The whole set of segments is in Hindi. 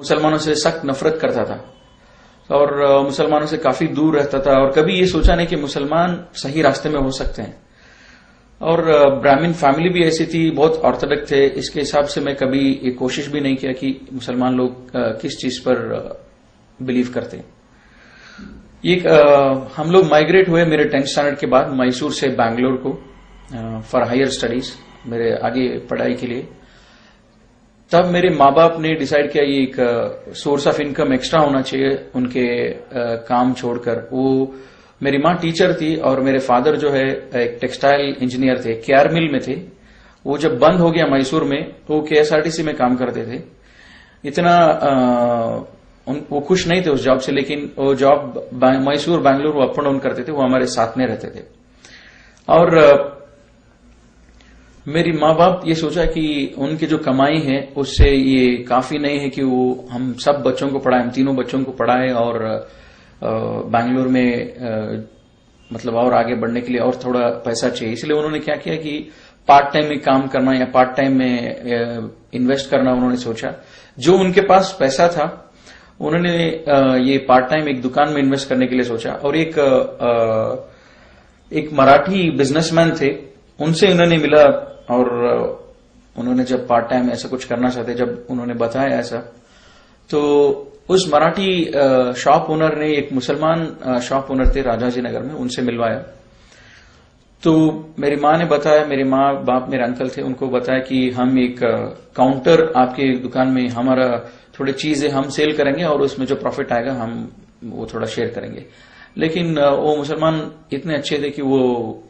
मुसलमानों से सख्त नफरत करता था और मुसलमानों से काफी दूर रहता था और कभी ये सोचा नहीं कि मुसलमान सही रास्ते में हो सकते हैं। और ब्राह्मण फैमिली भी ऐसी थी, बहुत ऑर्थोडॉक्स थे, इसके हिसाब से मैं कभी ये कोशिश भी नहीं किया कि मुसलमान लोग किस चीज पर बिलीव करते हैं। हम लोग माइग्रेट हुए मेरे 10th स्टैंडर्ड के बाद मैसूर से बैंगलोर को फॉर हायर स्टडीज, मेरे आगे पढ़ाई के लिए। तब मेरे माँ बाप ने डिसाइड किया ये एक सोर्स ऑफ इनकम एक्स्ट्रा होना चाहिए उनके काम छोड़कर। वो मेरी माँ टीचर थी और मेरे फादर जो है एक टेक्सटाइल इंजीनियर थे, केआर मिल में थे। वो जब बंद हो गया मैसूर में तो केएसआरटीसी में काम करते थे। इतना वो खुश नहीं थे उस जॉब से, लेकिन वो जॉब मैसूर बैंगलोर वो अप एंड डाउन करते थे, वो हमारे साथ में रहते थे। और मेरी माँ बाप ये सोचा कि उनकी जो कमाई है उससे ये काफी नहीं है कि वो हम सब बच्चों को पढ़ाएं, हम तीनों बच्चों को पढ़ाएं और बैंगलोर में मतलब और आगे बढ़ने के लिए और थोड़ा पैसा चाहिए। इसलिए उन्होंने क्या किया कि पार्ट टाइम में काम करना या पार्ट टाइम में इन्वेस्ट करना उन्होंने सोचा। जो उनके पास पैसा था उन्होंने ये पार्ट टाइम एक दुकान में इन्वेस्ट करने के लिए सोचा। और एक मराठी बिजनेसमैन थे, उनसे उन्होंने मिला और उन्होंने जब पार्ट टाइम ऐसा कुछ करना चाहते, जब उन्होंने बताया ऐसा, तो उस मराठी शॉप ओनर ने, एक मुसलमान शॉप ओनर थे राजाजी नगर में, उनसे मिलवाया। तो मेरी माँ ने बताया, मेरे माँ बाप मेरे अंकल थे, उनको बताया कि हम एक काउंटर आपके दुकान में, हमारा थोड़ी चीजें हम सेल करेंगे और उसमें जो प्रॉफिट आएगा हम वो थोड़ा शेयर करेंगे। लेकिन वो मुसलमान इतने अच्छे थे कि वो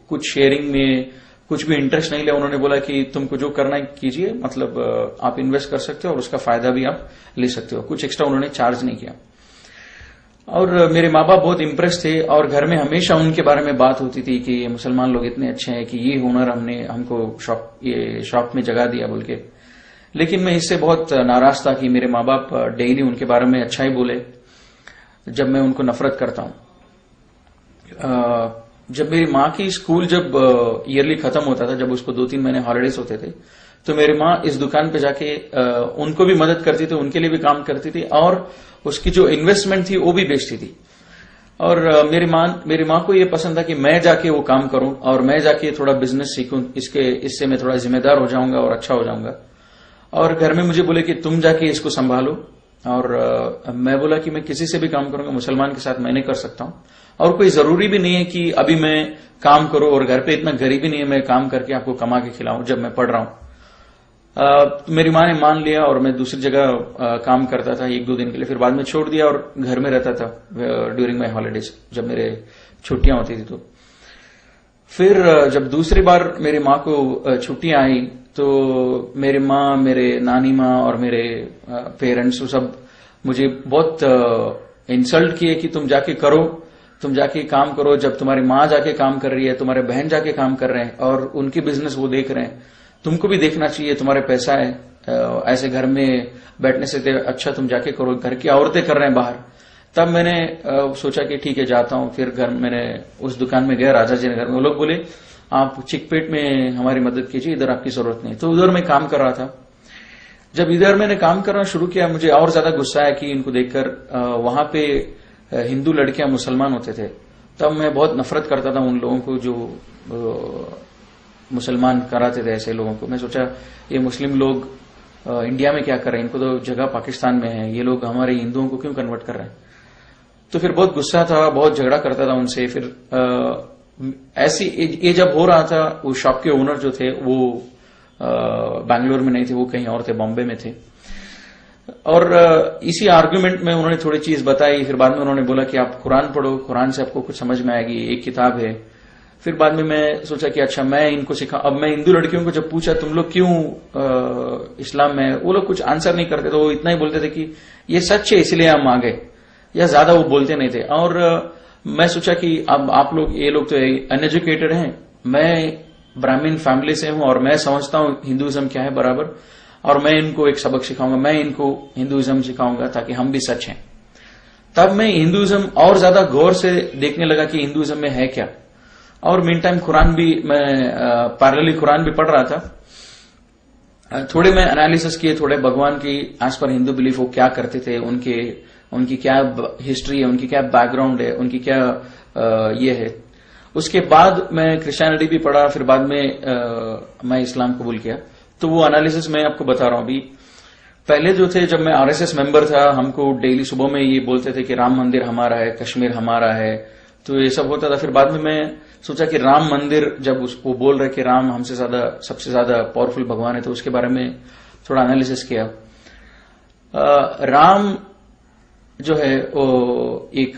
कुछ शेयरिंग में कुछ भी इंटरेस्ट नहीं लिया। उन्होंने बोला कि तुमको जो करना है कीजिए, मतलब आप इन्वेस्ट कर सकते हो और उसका फायदा भी आप ले सकते हो, कुछ एक्स्ट्रा उन्होंने चार्ज नहीं किया। और मेरे माँ बाप बहुत इम्प्रेस थे और घर में हमेशा उनके बारे में बात होती थी कि ये मुसलमान लोग इतने अच्छे हैं कि ये हुनर हमको शॉप में जगह दिया बोल के। लेकिन मैं इससे बहुत नाराज था कि मेरे माँ बाप डेली उनके बारे में अच्छा ही बोले जब मैं उनको नफरत करता हूं। जब मेरी माँ की स्कूल जब ईयरली खत्म होता था, जब उसको 2-3 महीने हॉलिडेज होते थे, तो मेरी माँ इस दुकान पे जाके उनको भी मदद करती थी, उनके लिए भी काम करती थी और उसकी जो इन्वेस्टमेंट थी वो भी बेचती थी। और मेरी माँ को ये पसंद था कि मैं जाके वो काम करूं और मैं जाके थोड़ा बिजनेस सीखूं, इससे मैं थोड़ा जिम्मेदार हो जाऊंगा और अच्छा हो जाऊंगा। और घर में मुझे बोले कि तुम जाके इसको संभालो। और मैं बोला कि मैं किसी से भी काम करूंगा, मुसलमान के साथ मैं नहीं कर सकता हूं और कोई जरूरी भी नहीं है कि अभी मैं काम करूं और घर पे इतना गरीबी नहीं है मैं काम करके आपको कमा के खिलाऊं जब मैं पढ़ रहा हूं। मेरी माँ ने मान लिया और मैं दूसरी जगह काम करता था 1-2 दिन के लिए, फिर बाद में छोड़ दिया और घर में रहता था ड्यूरिंग माई हॉलीडेज, जब मेरे छुट्टियां होती थी। तो फिर जब दूसरी बार मेरी माँ को छुट्टियां आई तो मेरी माँ, मेरे नानी माँ और मेरे पेरेंट्स सब मुझे बहुत इंसल्ट किए कि तुम जाके करो, तुम जाके काम करो। जब तुम्हारी माँ जाके काम कर रही है, तुम्हारे बहन जाके काम कर रहे हैं और उनकी बिजनेस वो देख रहे हैं, तुमको भी देखना चाहिए, तुम्हारे पैसा है, ऐसे घर में बैठने से अच्छा तुम जाके करो, घर की औरतें कर रहे हैं बाहर। तब मैंने सोचा कि ठीक है जाता हूं। फिर घर मैंने उस दुकान में गया राजाजी नगर में। वो लोग बोले आप चिकपेट में हमारी मदद कीजिए, इधर आपकी जरूरत नहीं। तो उधर मैं काम कर रहा था। जब इधर मैंने काम करना शुरू किया, मुझे और ज्यादा गुस्सा आया कि इनको देखकर वहां पे हिंदू लड़कियां मुसलमान होते थे। तब मैं बहुत नफरत करता था उन लोगों को जो मुसलमान कराते थे ऐसे लोगों को। मैं सोचा ये मुस्लिम लोग इंडिया में क्या कर रहे हैं, इनको तो जगह पाकिस्तान में है, ये लोग हमारे हिंदुओं को क्यों कन्वर्ट कर रहे हैं। तो फिर बहुत गुस्सा था, बहुत झगड़ा करता था उनसे। फिर ऐसी ये जब हो रहा था, वो शॉप के ओनर जो थे वो बैंगलोर में नहीं थे, वो कहीं और थे, बॉम्बे में थे। और इसी आर्गुमेंट में उन्होंने थोड़ी चीज बताई। फिर बाद में उन्होंने बोला कि आप कुरान पढ़ो, कुरान से आपको कुछ समझ में आएगी, एक किताब है। फिर बाद में मैं सोचा कि अच्छा मैं इनको सिखा। अब मैं हिंदू लड़कियों को जब पूछा तुम लोग क्यों इस्लाम में, वो लोग कुछ आंसर नहीं करते, तो वो इतना ही बोलते थे कि ये सच है इसलिए हम आ गए, या ज्यादा वो बोलते नहीं थे। और मैं सोचा कि अब आप लोग, ये लोग तो अनएजुकेटेड हैं, मैं ब्राह्मण फैमिली से हूं और मैं समझता हूं हिंदुइज्म क्या है बराबर, और मैं इनको एक सबक सिखाऊंगा, मैं इनको हिंदुइज्म सिखाऊंगा ताकि हम भी सच हैं। तब मैं हिंदुइज्म और ज्यादा गौर से देखने लगा कि हिंदुइज्म में है क्या। और मीन टाइम कुरान भी मैं पैरेलली कुरान भी पढ़ रहा था। थोड़े मैं एनालिसिस किए, थोड़े भगवान की एज पर हिंदू बिलीफ वो क्या करते थे, उनकी क्या हिस्ट्री है, उनकी क्या बैकग्राउंड है, उनकी क्या ये है। उसके बाद मैं क्रिश्चियनिटी भी पढ़ा, फिर बाद में मैं इस्लाम कबूल किया। तो वो एनालिसिस मैं आपको बता रहा हूं। अभी पहले जो थे, जब मैं आरएसएस मेंबर था, हमको डेली सुबह में ये बोलते थे कि राम मंदिर हमारा है, कश्मीर हमारा है, तो ये सब होता था। फिर बाद में मैं सोचा कि राम मंदिर, जब उसको बोल रहे कि राम हमसे ज्यादा, सबसे ज्यादा पावरफुल भगवान है, तो उसके बारे में थोड़ा एनालिसिस किया। राम जो है वो एक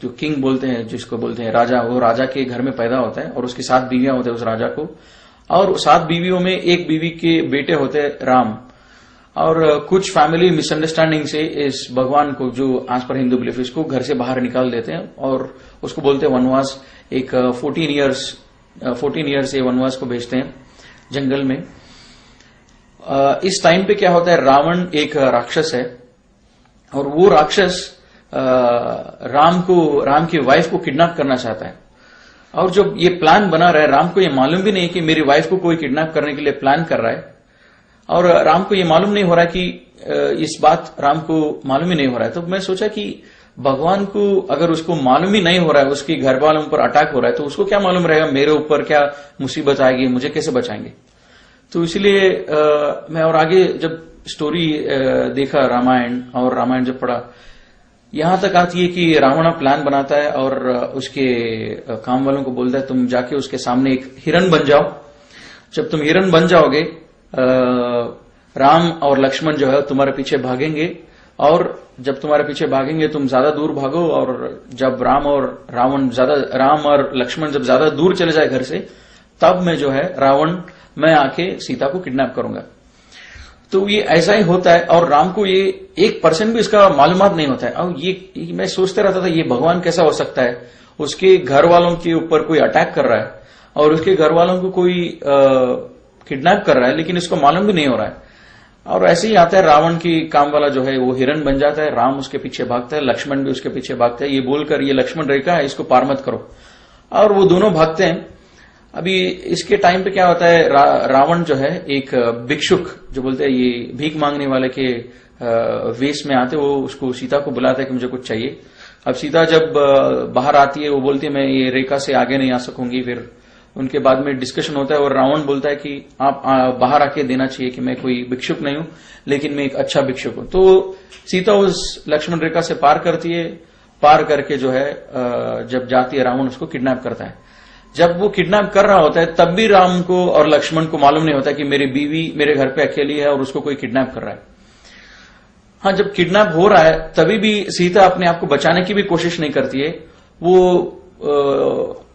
जो किंग बोलते हैं, जिसको बोलते हैं राजा, वो राजा के घर में पैदा होता है और उसकी 7 बीवियां होते हैं उस राजा को, और 7 बीवियों में एक बीवी के बेटे होते हैं राम। और कुछ फैमिली मिसअंडरस्टैंडिंग से इस भगवान को, जो एज पर हिंदू बिलीफ, इसको घर से बाहर निकाल देते हैं और उसको बोलते हैं वनवास। एक 14 ईयर्स ये वनवास को भेजते हैं जंगल में। इस टाइम पे क्या होता है, रावण एक राक्षस है और वो राक्षस राम की वाइफ को किडनैप करना चाहता है। और जब ये प्लान बना रहा है, राम को ये मालूम भी नहीं है कि मेरी वाइफ को कोई किडनैप करने के लिए प्लान कर रहा है, और राम को ये मालूम नहीं हो रहा है कि इस बात राम को मालूम ही नहीं हो रहा है। तो मैं सोचा कि भगवान को अगर उसको मालूम ही नहीं हो रहा है, उसके घर वालों पर अटैक हो रहा है, तो उसको क्या मालूम रहेगा मेरे ऊपर क्या मुसीबत आएगी, मुझे कैसे बचाएंगे। तो इसलिए मैं और आगे जब स्टोरी देखा रामायण, और रामायण जब पढ़ा, यहां तक आती है कि रावण प्लान बनाता है और उसके काम वालों को बोलता है तुम जाके उसके सामने एक हिरन बन जाओ। जब तुम हिरन बन जाओगे, राम और लक्ष्मण जो है तुम्हारे पीछे भागेंगे, और जब तुम्हारे पीछे भागेंगे तुम ज्यादा दूर भागो, और जब राम और लक्ष्मण जब ज्यादा दूर चले जाए घर से, तब मैं आके सीता को किडनैप करूंगा। तो ये ऐसा ही होता है, और राम को ये 1% भी इसका मालूमात नहीं होता है। और ये मैं सोचते रहता था ये भगवान कैसा हो सकता है, उसके घर वालों के ऊपर कोई अटैक कर रहा है और उसके घर वालों को कोई किडनैप कर रहा है, लेकिन इसको मालूम भी नहीं हो रहा है। और ऐसे ही आता है, रावण की काम वाला जो है वो हिरन बन जाता है, राम उसके पीछे भागता है, लक्ष्मण भी उसके पीछे भागता है, ये बोलकर ये लक्ष्मण रेखा है, इसको पार मत करो, और वो दोनों भागते हैं। अभी इसके टाइम पे क्या होता है, रावण जो है एक भिक्षुक, जो बोलते हैं ये भीख मांगने वाले के वेश में आते, वो उसको सीता को बुलाता है कि मुझे कुछ चाहिए। अब सीता जब बाहर आती है, वो बोलती है मैं ये रेखा से आगे नहीं आ सकूंगी। फिर उनके बाद में डिस्कशन होता है और रावण बोलता है कि आप बाहर आके देना चाहिए कि मैं कोई भिक्षुक नहीं हूं, लेकिन मैं एक अच्छा भिक्षुक हूं। तो सीता उस लक्ष्मण रेखा से पार करती है, पार करके जो है जब जाती है, रावण उसको किडनैप करता है। जब वो किडनैप कर रहा होता है, तब भी राम को और लक्ष्मण को मालूम नहीं होता कि मेरी बीवी मेरे घर पे अकेली है और उसको कोई किडनैप कर रहा है। हाँ, जब किडनैप हो रहा है तभी भी सीता अपने आप को बचाने की भी कोशिश नहीं करती है, वो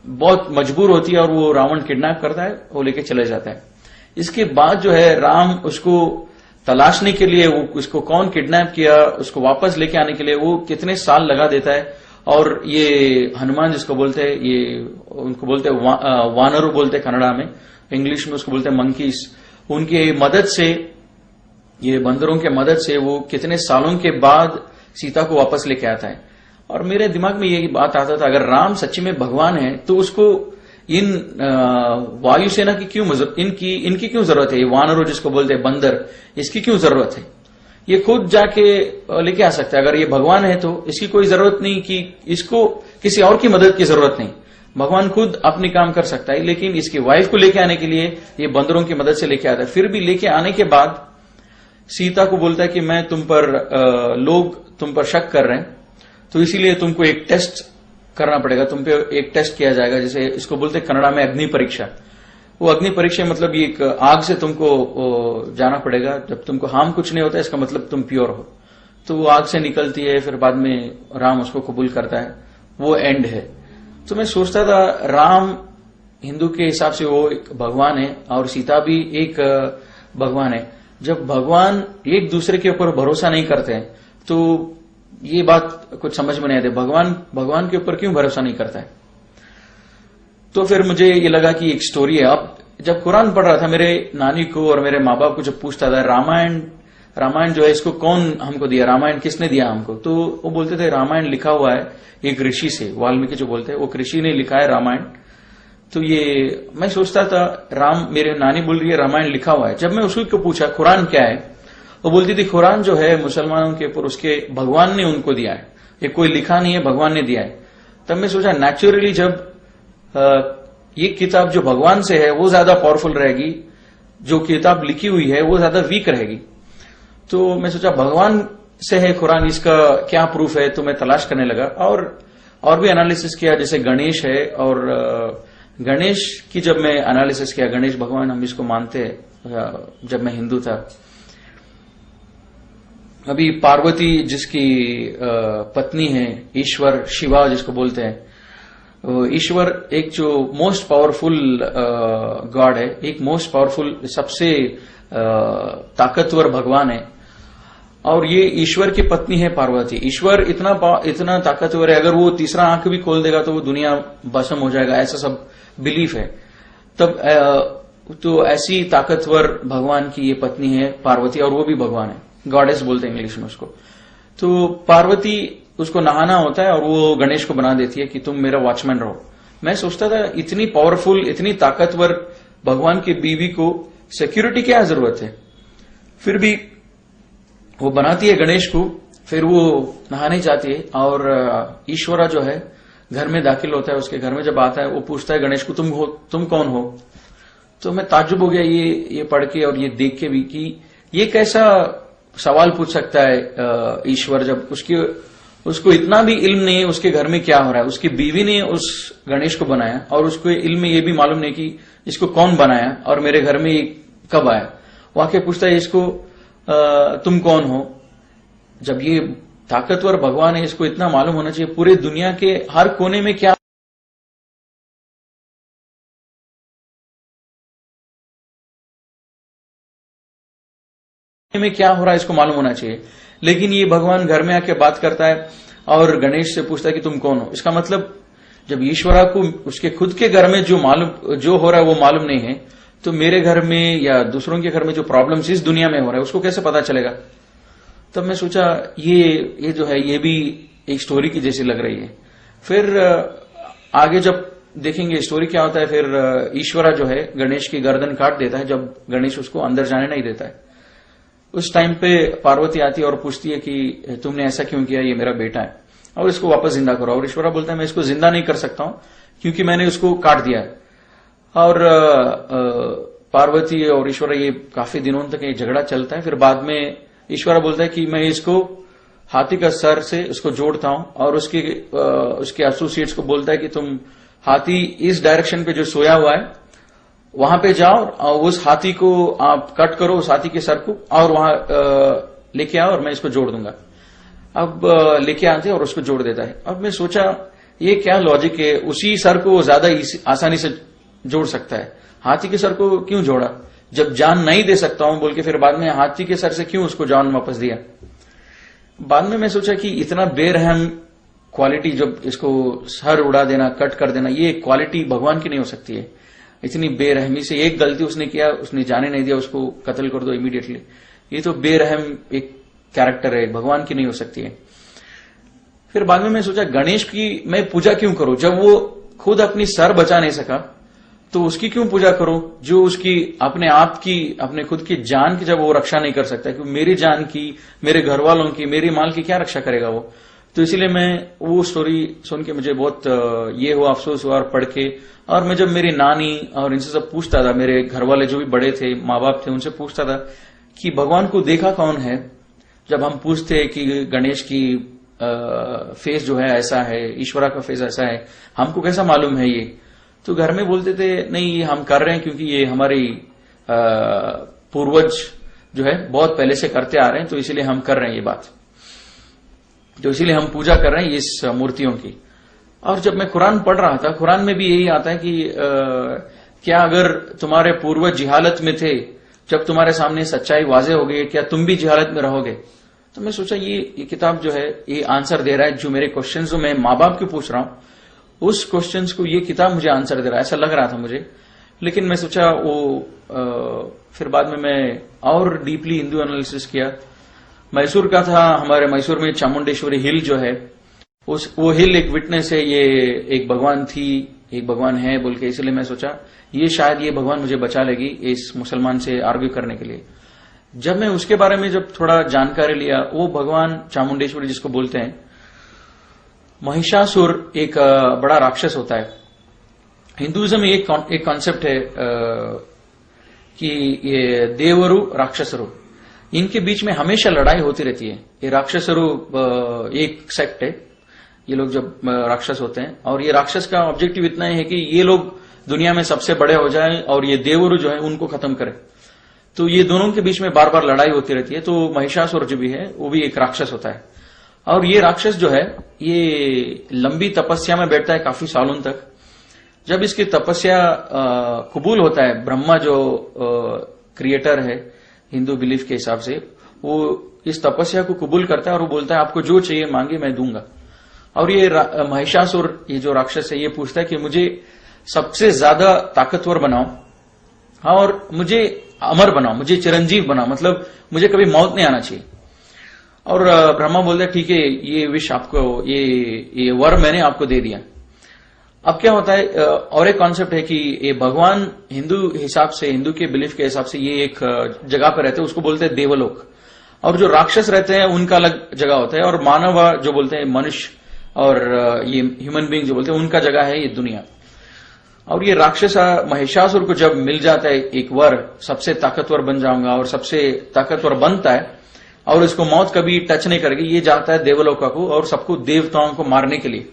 बहुत मजबूर होती है और वो रावण किडनैप करता है, वो लेके चले जाता है। इसके बाद जो है राम उसको तलाशने के लिए, वो उसको कौन किडनैप किया, उसको वापस लेके आने के लिए वो कितने साल लगा देता है। और ये हनुमान जिसको बोलते हैं, ये उनको बोलते हैं वानर बोलते हैं कन्नड़ा में, इंग्लिश में उसको बोलते हैं मंकीज, उनके मदद से, ये बंदरों के मदद से वो कितने सालों के बाद सीता को वापस लेके आता है। और मेरे दिमाग में यही बात आता था, अगर राम सच्ची में भगवान है तो उसको इन वायुसेना की क्यों इनकी क्यों जरूरत है, ये वानरों जिसको बोलते हैं बंदर, इसकी क्यों जरूरत है। ये खुद जाके लेके आ सकता है। अगर ये भगवान है तो इसकी कोई जरूरत नहीं कि इसको किसी और की मदद की जरूरत नहीं, भगवान खुद अपनी काम कर सकता है। लेकिन इसकी वाइफ को लेके आने के लिए ये बंदरों की मदद से लेके आता है। फिर भी लेके आने के बाद सीता को बोलता है कि मैं लोग तुम पर शक कर रहे हैं, तो इसीलिए तुमको एक टेस्ट करना पड़ेगा, तुम पे एक टेस्ट किया जाएगा, जैसे इसको बोलते हैं कन्नड़ा में अग्नि परीक्षा। वो अग्नि परीक्षा मतलब ये एक आग से तुमको जाना पड़ेगा, जब तुमको हार्म कुछ नहीं होता है इसका मतलब तुम प्योर हो। तो वो आग से निकलती है, फिर बाद में राम उसको कबूल करता है, वो एंड है। तो मैं सोचता था राम हिंदू के हिसाब से वो एक भगवान है और सीता भी एक भगवान है। जब भगवान एक दूसरे के ऊपर भरोसा नहीं करते हैं तो ये बात कुछ समझ में नहीं आती, भगवान के ऊपर क्यों भरोसा नहीं करता है। तो फिर मुझे ये लगा कि एक स्टोरी है। अब जब कुरान पढ़ रहा था, मेरे नानी को और मेरे माँ बाप को जब पूछता था रामायण जो है इसको कौन हमको दिया, रामायण किसने दिया हमको, तो वो बोलते थे रामायण लिखा हुआ है एक ऋषि से, वाल्मीकि जो बोलते हैं वो ऋषि ने लिखा है रामायण। तो ये मैं सोचता था राम, मेरे नानी बोल रही है रामायण लिखा हुआ है। जब मैं उसी को पूछा कुरान क्या है, वो बोलती थी कुरान जो है मुसलमानों के ऊपर उसके भगवान ने उनको दिया है, ये कोई लिखा नहीं है, भगवान ने दिया है। तब मैं सोचा नेचुरली जब ये किताब जो भगवान से है वो ज्यादा पावरफुल रहेगी, जो किताब लिखी हुई है वो ज्यादा वीक रहेगी। तो मैं सोचा भगवान से है कुरान, इसका क्या प्रूफ है, तो मैं तलाश करने लगा और भी एनालिसिस किया। जैसे गणेश है, और गणेश की जब मैं एनालिसिस किया, गणेश भगवान हम इसको मानते हैं जब मैं हिंदू था। अभी पार्वती जिसकी पत्नी है, ईश्वर शिवा जिसको बोलते हैं, ईश्वर एक जो मोस्ट पावरफुल गॉड है, एक मोस्ट पावरफुल सबसे ताकतवर भगवान है, और ये ईश्वर की पत्नी है पार्वती। ईश्वर इतना ताकतवर है, अगर वो तीसरा आंख भी खोल देगा तो वो दुनिया भस्म हो जाएगा, ऐसा सब बिलीफ है। तब तो ऐसी ताकतवर भगवान की ये पत्नी है पार्वती, और वो भी भगवान है, गॉडेस बोलते हैं इंग्लिश में उसको। तो पार्वती उसको नहाना होता है और वो गणेश को बना देती है कि तुम मेरा वॉचमैन रहो। मैं सोचता था इतनी पावरफुल, इतनी ताकतवर भगवान की बीवी को सिक्योरिटी क्या जरूरत है। फिर भी वो बनाती है गणेश को, फिर वो नहाने जाती है, और ईश्वरा जो है घर में दाखिल होता है। उसके घर में जब आता है वो पूछता है गणेश को, तुम कौन हो। तो मैं ताज्जुब हो गया ये पढ़ के और ये देख के भी कि ये कैसा सवाल पूछ सकता है ईश्वर, जब उसको इतना भी इल्म नहीं है उसके घर में क्या हो रहा है। उसकी बीवी ने उस गणेश को बनाया और उसको इल्म में ये भी मालूम नहीं कि इसको कौन बनाया और मेरे घर में ये कब आया। वो आके पूछता है इसको तुम कौन हो। जब ये ताकतवर भगवान है, इसको इतना मालूम होना चाहिए पूरे दुनिया के हर कोने में क्या हो रहा है, इसको मालूम होना चाहिए। लेकिन ये भगवान घर में आके बात करता है और गणेश से पूछता है कि तुम कौन हो। इसका मतलब जब ईश्वरा को उसके खुद के घर में जो हो रहा है वो मालूम नहीं है, तो मेरे घर में या दूसरों के घर में जो प्रॉब्लम्स इस दुनिया में हो रहा है उसको कैसे पता चलेगा। तब मैं सोचा ये जो है ये भी एक स्टोरी की जैसी लग रही है। फिर आगे जब देखेंगे स्टोरी क्या होता है, फिर ईश्वरा जो है गणेश की गर्दन काट देता है जब गणेश उसको अंदर जाने नहीं देता है। उस टाइम पे पार्वती आती है और पूछती है कि तुमने ऐसा क्यों किया, ये मेरा बेटा है और इसको वापस जिंदा करो। और ईश्वरा बोलता है मैं इसको जिंदा नहीं कर सकता हूं क्योंकि मैंने उसको काट दिया है। और पार्वती और ईश्वरा ये काफी दिनों तक ये झगड़ा चलता है। फिर बाद में ईश्वरा बोलता है कि मैं इसको हाथी का सर से उसको जोड़ता हूं, और उसके एसोसिएट्स को बोलता है कि तुम हाथी इस डायरेक्शन पे जो सोया हुआ है वहां पे जाओ और उस हाथी को आप कट करो, उस हाथी के सर को, और वहां लेके आओ और मैं इसको जोड़ दूंगा। अब लेके आते और उसको जोड़ देता है। अब मैं सोचा ये क्या लॉजिक है, उसी सर को ज्यादा आसानी से जोड़ सकता है, हाथी के सर को क्यों जोड़ा जब जान नहीं दे सकता हूं बोल के, फिर बाद में हाथी के सर से क्यों उसको जान वापस दिया। बाद में मैं सोचा कि इतना बेरहम क्वालिटी, जब इसको सर उड़ा देना, कट कर देना, ये क्वालिटी भगवान की नहीं हो सकती है। इतनी बेरहमी से एक गलती उसने किया, उसने जाने नहीं दिया, उसको कत्ल कर दो इमीडिएटली। ये तो बेरहम एक कैरेक्टर है, भगवान की नहीं हो सकती है। फिर बाद में मैं सोचा गणेश की मैं पूजा क्यों करूं, जब वो खुद अपनी सर बचा नहीं सका तो उसकी क्यों पूजा करो, जो उसकी अपने आप की, अपने खुद की जान की जब वो रक्षा नहीं कर सकता, क्योंकि मेरी जान की, मेरे घर वालों की, मेरी माल की क्या रक्षा करेगा वो। तो इसीलिए मैं वो स्टोरी सुन के मुझे बहुत ये हुआ, अफसोस हुआ और पढ़ के। और मैं जब मेरी नानी और इनसे सब पूछता था, मेरे घर वाले जो भी बड़े थे, माँ बाप थे, उनसे पूछता था कि भगवान को देखा कौन है। जब हम पूछते कि गणेश की फेस जो है ऐसा है, ईश्वरा का फेस ऐसा है, हमको कैसा मालूम है ये, तो घर में बोलते थे नहीं ये हम कर रहे हैं क्योंकि ये हमारी पूर्वज जो है बहुत पहले से करते आ रहे हैं, तो इसीलिए हम कर रहे हैं ये बात, तो इसीलिए हम पूजा कर रहे हैं इस मूर्तियों की। और जब मैं कुरान पढ़ रहा था, कुरान में भी यही आता है कि क्या अगर तुम्हारे पूर्वज जिहालत में थे, जब तुम्हारे सामने सच्चाई वाजे हो गई, क्या तुम भी जिहालत में रहोगे। तो मैं सोचा ये किताब जो है ये आंसर दे रहा है, जो मेरे क्वेश्चंस जो मैं माँ बाप की पूछ रहा हूं उस क्वेश्चंस को ये किताब मुझे आंसर दे रहा है, ऐसा लग रहा था मुझे। लेकिन मैं सोचा फिर बाद में मैं और डीपली हिंदू एनालिसिस किया। मैसूर का था, हमारे मैसूर में चामुंडेश्वरी हिल जो है वो हिल एक विटनेस है, ये एक भगवान थी, एक भगवान है बोल के, इसलिए मैं सोचा ये शायद ये भगवान मुझे बचा लेगी इस मुसलमान से आर्ग्यू करने के लिए। जब मैं उसके बारे में जब थोड़ा जानकारी लिया, वो भगवान चामुंडेश्वरी जिसको बोलते हैं, महिषासुर एक बड़ा राक्षस होता है। हिंदुइज्म में एक कॉन्सेप्ट है कि ये देवरु राक्षसरु, इनके बीच में हमेशा लड़ाई होती रहती है। ये राक्षसरु एक सेक्ट है, ये लोग जब राक्षस होते हैं, और ये राक्षस का ऑब्जेक्टिव इतना है कि ये लोग दुनिया में सबसे बड़े हो जाए और ये देवरु जो है उनको खत्म करे। तो ये दोनों के बीच में बार बार लड़ाई होती रहती है। तो महिषासुर जो भी है वो भी एक राक्षस होता है, और ये राक्षस जो है ये लंबी तपस्या में बैठता है काफी सालों तक। जब इसकी तपस्या कबूल होता है, ब्रह्मा जो क्रिएटर है हिंदू बिलीफ के हिसाब से, वो इस तपस्या को कबूल करता है और वो बोलता है आपको जो चाहिए मांगे मैं दूंगा। और ये महिषासुर, ये जो राक्षस है, ये पूछता है कि मुझे सबसे ज्यादा ताकतवर बनाओ और मुझे अमर बनाओ, मुझे चिरंजीव बनाओ, मतलब मुझे कभी मौत नहीं आना चाहिए। और ब्रह्मा बोलता है ठीक है, ये विश आपको, ये वर मैंने आपको दे दिया। अब क्या होता है, और एक कॉन्सेप्ट है कि ये भगवान हिंदू हिसाब से, हिंदू के बिलीफ के हिसाब से ये एक जगह पर रहते हैं, उसको बोलते हैं देवलोक। और जो राक्षस रहते हैं उनका अलग जगह होता है, और मानव जो बोलते हैं मनुष्य और ये ह्यूमन बीइंग जो बोलते हैं उनका जगह है ये दुनिया। और ये राक्षस महिषासुर को जब मिल जाता है एक वर, सबसे ताकतवर बन जाऊंगा, और सबसे ताकतवर बनता है और इसको मौत कभी टच नहीं करेगी, ये जाता है देवलोका को और सबको देवताओं को मारने के लिए।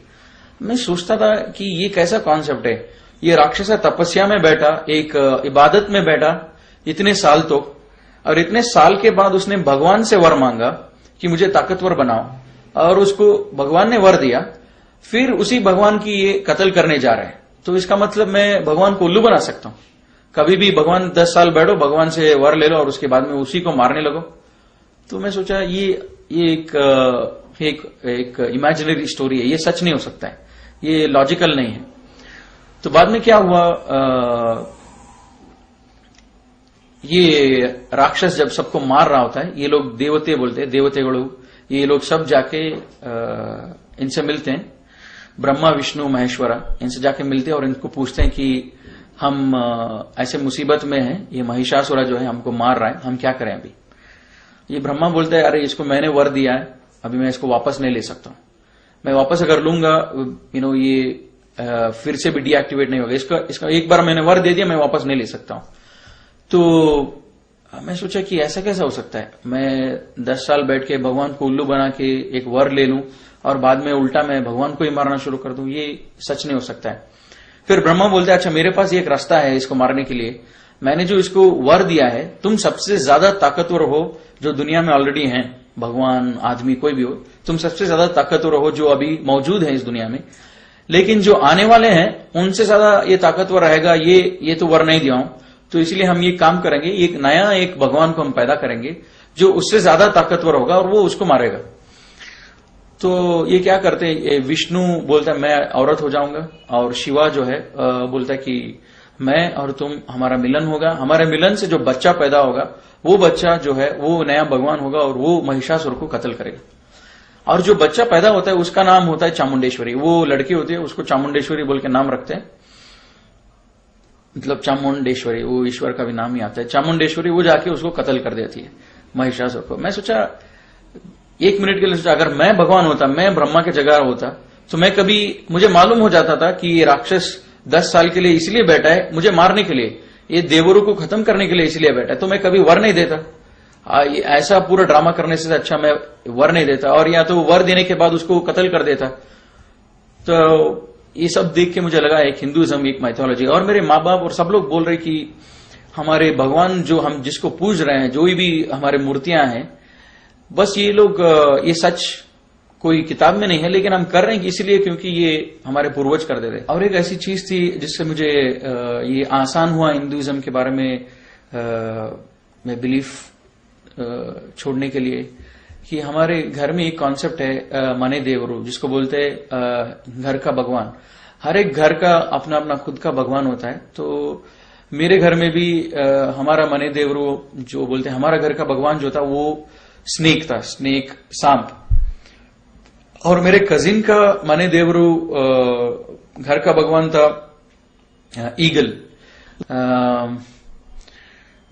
मैं सोचता था कि ये कैसा कॉन्सेप्ट है, ये राक्षस तपस्या में बैठा, एक इबादत में बैठा इतने साल तो, और इतने साल के बाद उसने भगवान से वर मांगा कि मुझे ताकतवर बनाओ, और उसको भगवान ने वर दिया, फिर उसी भगवान की ये कत्ल करने जा रहे हैं। तो इसका मतलब मैं भगवान को उल्लू बना सकता हूं, कभी भी भगवान 10 साल बैठो, भगवान से वर ले लो और उसके बाद में उसी को मारने लगो। तो मैं सोचा ये एक इमेजिनरी स्टोरी है, ये सच नहीं हो सकता है, ये लॉजिकल नहीं है। तो बाद में क्या हुआ, ये राक्षस जब सबको मार रहा होता है, ये लोग देवते बोलते हैं, देवतेगणु, ये लोग सब जाके इनसे मिलते हैं, ब्रह्मा विष्णु महेश्वरा, इनसे जाके मिलते हैं और इनको पूछते हैं कि हम ऐसे मुसीबत में हैं, ये महिषासुर जो है हमको मार रहा है, हम क्या करें अभी। ये ब्रह्मा बोलते हैं अरे इसको मैंने वर दिया है, अभी मैं इसको वापस नहीं ले सकता हूं, मैं वापस अगर लूंगा ये फिर से भी डीएक्टिवेट नहीं होगा, इसका एक बार मैंने वर दे दिया, मैं वापस नहीं ले सकता हूं। तो मैं सोचा कि ऐसा कैसा हो सकता है, मैं 10 साल बैठ के भगवान को उल्लू बना के एक वर ले लूं और बाद में उल्टा मैं भगवान को ही मारना शुरू कर दूं, ये सच नहीं हो सकता है। फिर ब्रह्मा बोलते हैं अच्छा मेरे पास एक रास्ता है इसको मारने के लिए, मैंने जो इसको वर दिया है, तुम सबसे ज्यादा ताकतवर हो जो दुनिया में ऑलरेडी हैं, भगवान आदमी कोई भी हो, तुम सबसे ज्यादा ताकतवर हो जो अभी मौजूद है इस दुनिया में, लेकिन जो आने वाले हैं उनसे ज्यादा ये ताकतवर रहेगा, ये तो वर नहीं दिया हूं, तो इसलिए हम ये काम करेंगे, एक भगवान को हम पैदा करेंगे जो उससे ज्यादा ताकतवर होगा और वो उसको मारेगा। तो ये क्या करते हैं, विष्णु बोलता है मैं औरत हो जाऊंगा, और शिवा जो है बोलता है कि मैं और तुम, हमारा मिलन होगा, हमारे मिलन से जो बच्चा पैदा होगा वो बच्चा जो है वो नया भगवान होगा और वो महिषासुर को कत्ल करेगा। और जो बच्चा पैदा होता है उसका नाम होता है चामुंडेश्वरी, वो लड़की होती है उसको चामुंडेश्वरी बोल के नाम रखते हैं, मतलब चामुंडेश्वरी, वो ईश्वर का भी नाम ही आता है चामुंडेश्वरी, वो जाके उसको कत्ल कर देती है महिषासुर को। मैं सोचा, एक मिनट के लिए सोचा, अगर मैं भगवान होता, मैं ब्रह्मा के जगह होता, तो मैं कभी, मुझे मालूम हो जाता था कि ये राक्षस 10 साल के लिए इसलिए बैठा है मुझे मारने के लिए, ये देवरों को खत्म करने के लिए इसलिए बैठा है, तो मैं कभी वर नहीं देता। ऐसा पूरा ड्रामा करने से अच्छा मैं वर नहीं देता, और या तो वर देने के बाद उसको कत्ल कर देता। तो ये सब देख के मुझे लगा एक हिंदुइज्म, एक माइथोलॉजी, और मेरे माँ बाप और सब लोग बोल रहे कि हमारे भगवान जो हम जिसको पूज रहे हैं, जो भी हमारे मूर्तियां हैं, बस ये लोग, ये सच कोई किताब में नहीं है, लेकिन हम कर रहे हैं इसलिए क्योंकि ये हमारे पूर्वज कर देते। और एक ऐसी चीज थी जिससे मुझे ये आसान हुआ हिंदुइज्म के बारे में मैं बिलीफ छोड़ने के लिए, कि हमारे घर में एक कॉन्सेप्ट है मने देवरू, जिसको बोलते हैं घर का भगवान। हर एक घर का अपना अपना खुद का भगवान होता है। तो मेरे घर में भी हमारा मने देवरू जो बोलते हैं, हमारा घर का भगवान जो था वो स्नेक था, स्नेक, सांप। और मेरे कजिन का मने देवरू घर का भगवान था ईगल।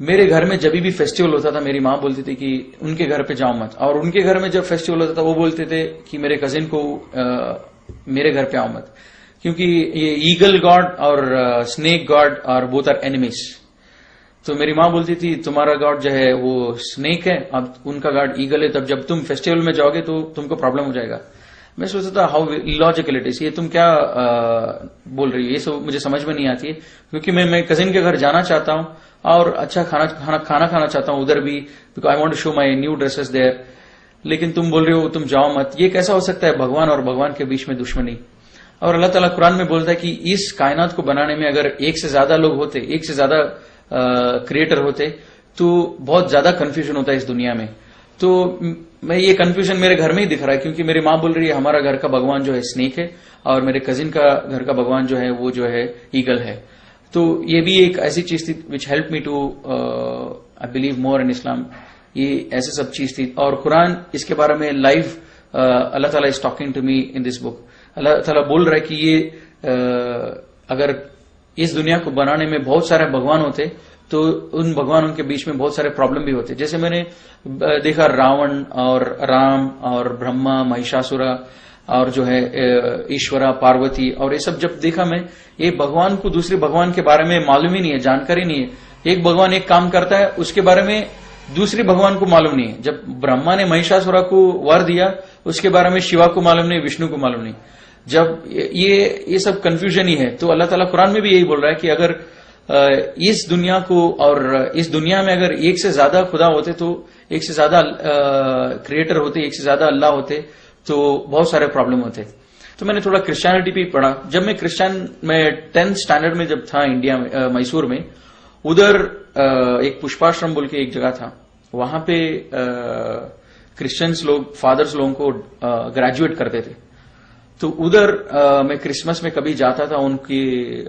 मेरे घर में जब भी फेस्टिवल होता था मेरी माँ बोलती थी कि उनके घर पे जाओ मत, और उनके घर में जब फेस्टिवल होता था वो बोलते थे कि मेरे कजिन को मेरे घर पे आओ मत, क्योंकि ये ईगल गॉड और स्नेक गॉड और बोथ आर एनिमीज। तो मेरी माँ बोलती थी तुम्हारा गॉड जो है वो स्नेक है, अब उनका गॉड ईगल है, तब जब तुम फेस्टिवल में जाओगे तो तुमको प्रॉब्लम हो जाएगा। मैं सोचता था हाउ इलॉजिकल इट इज, ये तुम क्या बोल रही हो, ये सब मुझे समझ में नहीं आती है, क्योंकि मैं कजिन के घर जाना चाहता हूं और अच्छा खाना खाना चाहता हूं उधर भी, because I want to show my new dresses there, लेकिन तुम बोल रहे हो तुम जाओ मत। ये कैसा हो सकता है, भगवान और भगवान के बीच में दुश्मनी। और अल्लाह ताला कुरान में बोलता है कि इस कायनात को बनाने में अगर एक से ज्यादा लोग होते, एक से ज्यादा क्रिएटर होते, तो बहुत ज्यादा कंफ्यूजन होता है इस दुनिया में। तो मैं ये कंफ्यूजन मेरे घर में ही दिख रहा है, क्योंकि मेरी माँ बोल रही है हमारा घर का भगवान जो है स्नेक है और मेरे कजिन का घर का भगवान जो है वो जो है ईगल है। तो ये भी एक ऐसी चीज थी which help me to I believe more in Islam. ये ऐसे सब चीज थी, और कुरान इसके बारे में लाइव अल्लाह ताला is talking to me in this book. Allah ताला बोल रहा है कि ये अगर इस दुनिया को बनाने में बहुत सारे भगवान होते तो उन भगवानों के बीच में बहुत सारे प्रॉब्लम भी होते। जैसे मैंने देखा रावण और राम और ब्रह्मा, महिषासुरा और जो है ईश्वरा, पार्वती, और ये सब जब देखा मैं, ये भगवान को दूसरे भगवान के बारे में मालूम ही नहीं है, जानकारी नहीं है। एक भगवान एक काम करता है, उसके बारे में दूसरे भगवान को मालूम नहीं है। जब ब्रह्मा ने महिषासुरा को वर दिया, उसके बारे में शिवा को मालूम नहीं, विष्णु को मालूम नहीं। जब ये सब कंफ्यूजन ही है, तो अल्लाह ताला कुरान में भी यही बोल रहा है कि अगर इस दुनिया को और इस दुनिया में अगर एक से ज्यादा खुदा होते, तो एक से ज्यादा क्रिएटर होते, एक से ज्यादा अल्लाह होते, तो बहुत सारे प्रॉब्लम होते। तो मैंने थोड़ा क्रिश्चियनिटी भी पढ़ा। जब मैं 10th स्टैंडर्ड में जब था इंडिया में, मैसूर में, उधर एक पुष्पाश्रम बोल के एक जगह था, वहां पे क्रिश्चियंस लोग, फादर्स लोगों को ग्रेजुएट करते थे। तो उधर मैं क्रिसमस में कभी जाता था, उनकी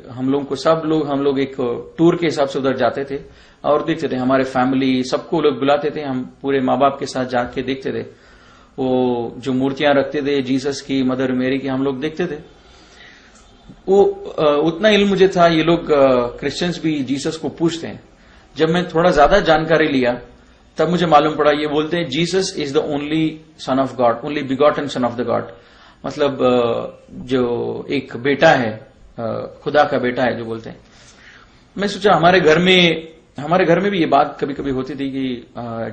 हम लोग एक टूर के हिसाब से उधर जाते थे और देखते थे। हमारे फैमिली सबको लोग बुलाते थे, हम पूरे माँ बाप के साथ जाके देखते थे। वो जो मूर्तियां रखते थे जीसस की, मदर मेरी की, हम लोग देखते थे। वो उतना इल्म मुझे था, ये लोग क्रिश्चियंस भी जीसस को पूछते हैं। जब मैं थोड़ा ज्यादा जानकारी लिया तब मुझे मालूम पड़ा, ये बोलते हैं Jesus is the only son of God, only begotten son of the God. मतलब जो एक बेटा है, खुदा का बेटा है जो बोलते हैं। मैं सोचा हमारे घर में भी ये बात कभी कभी होती थी कि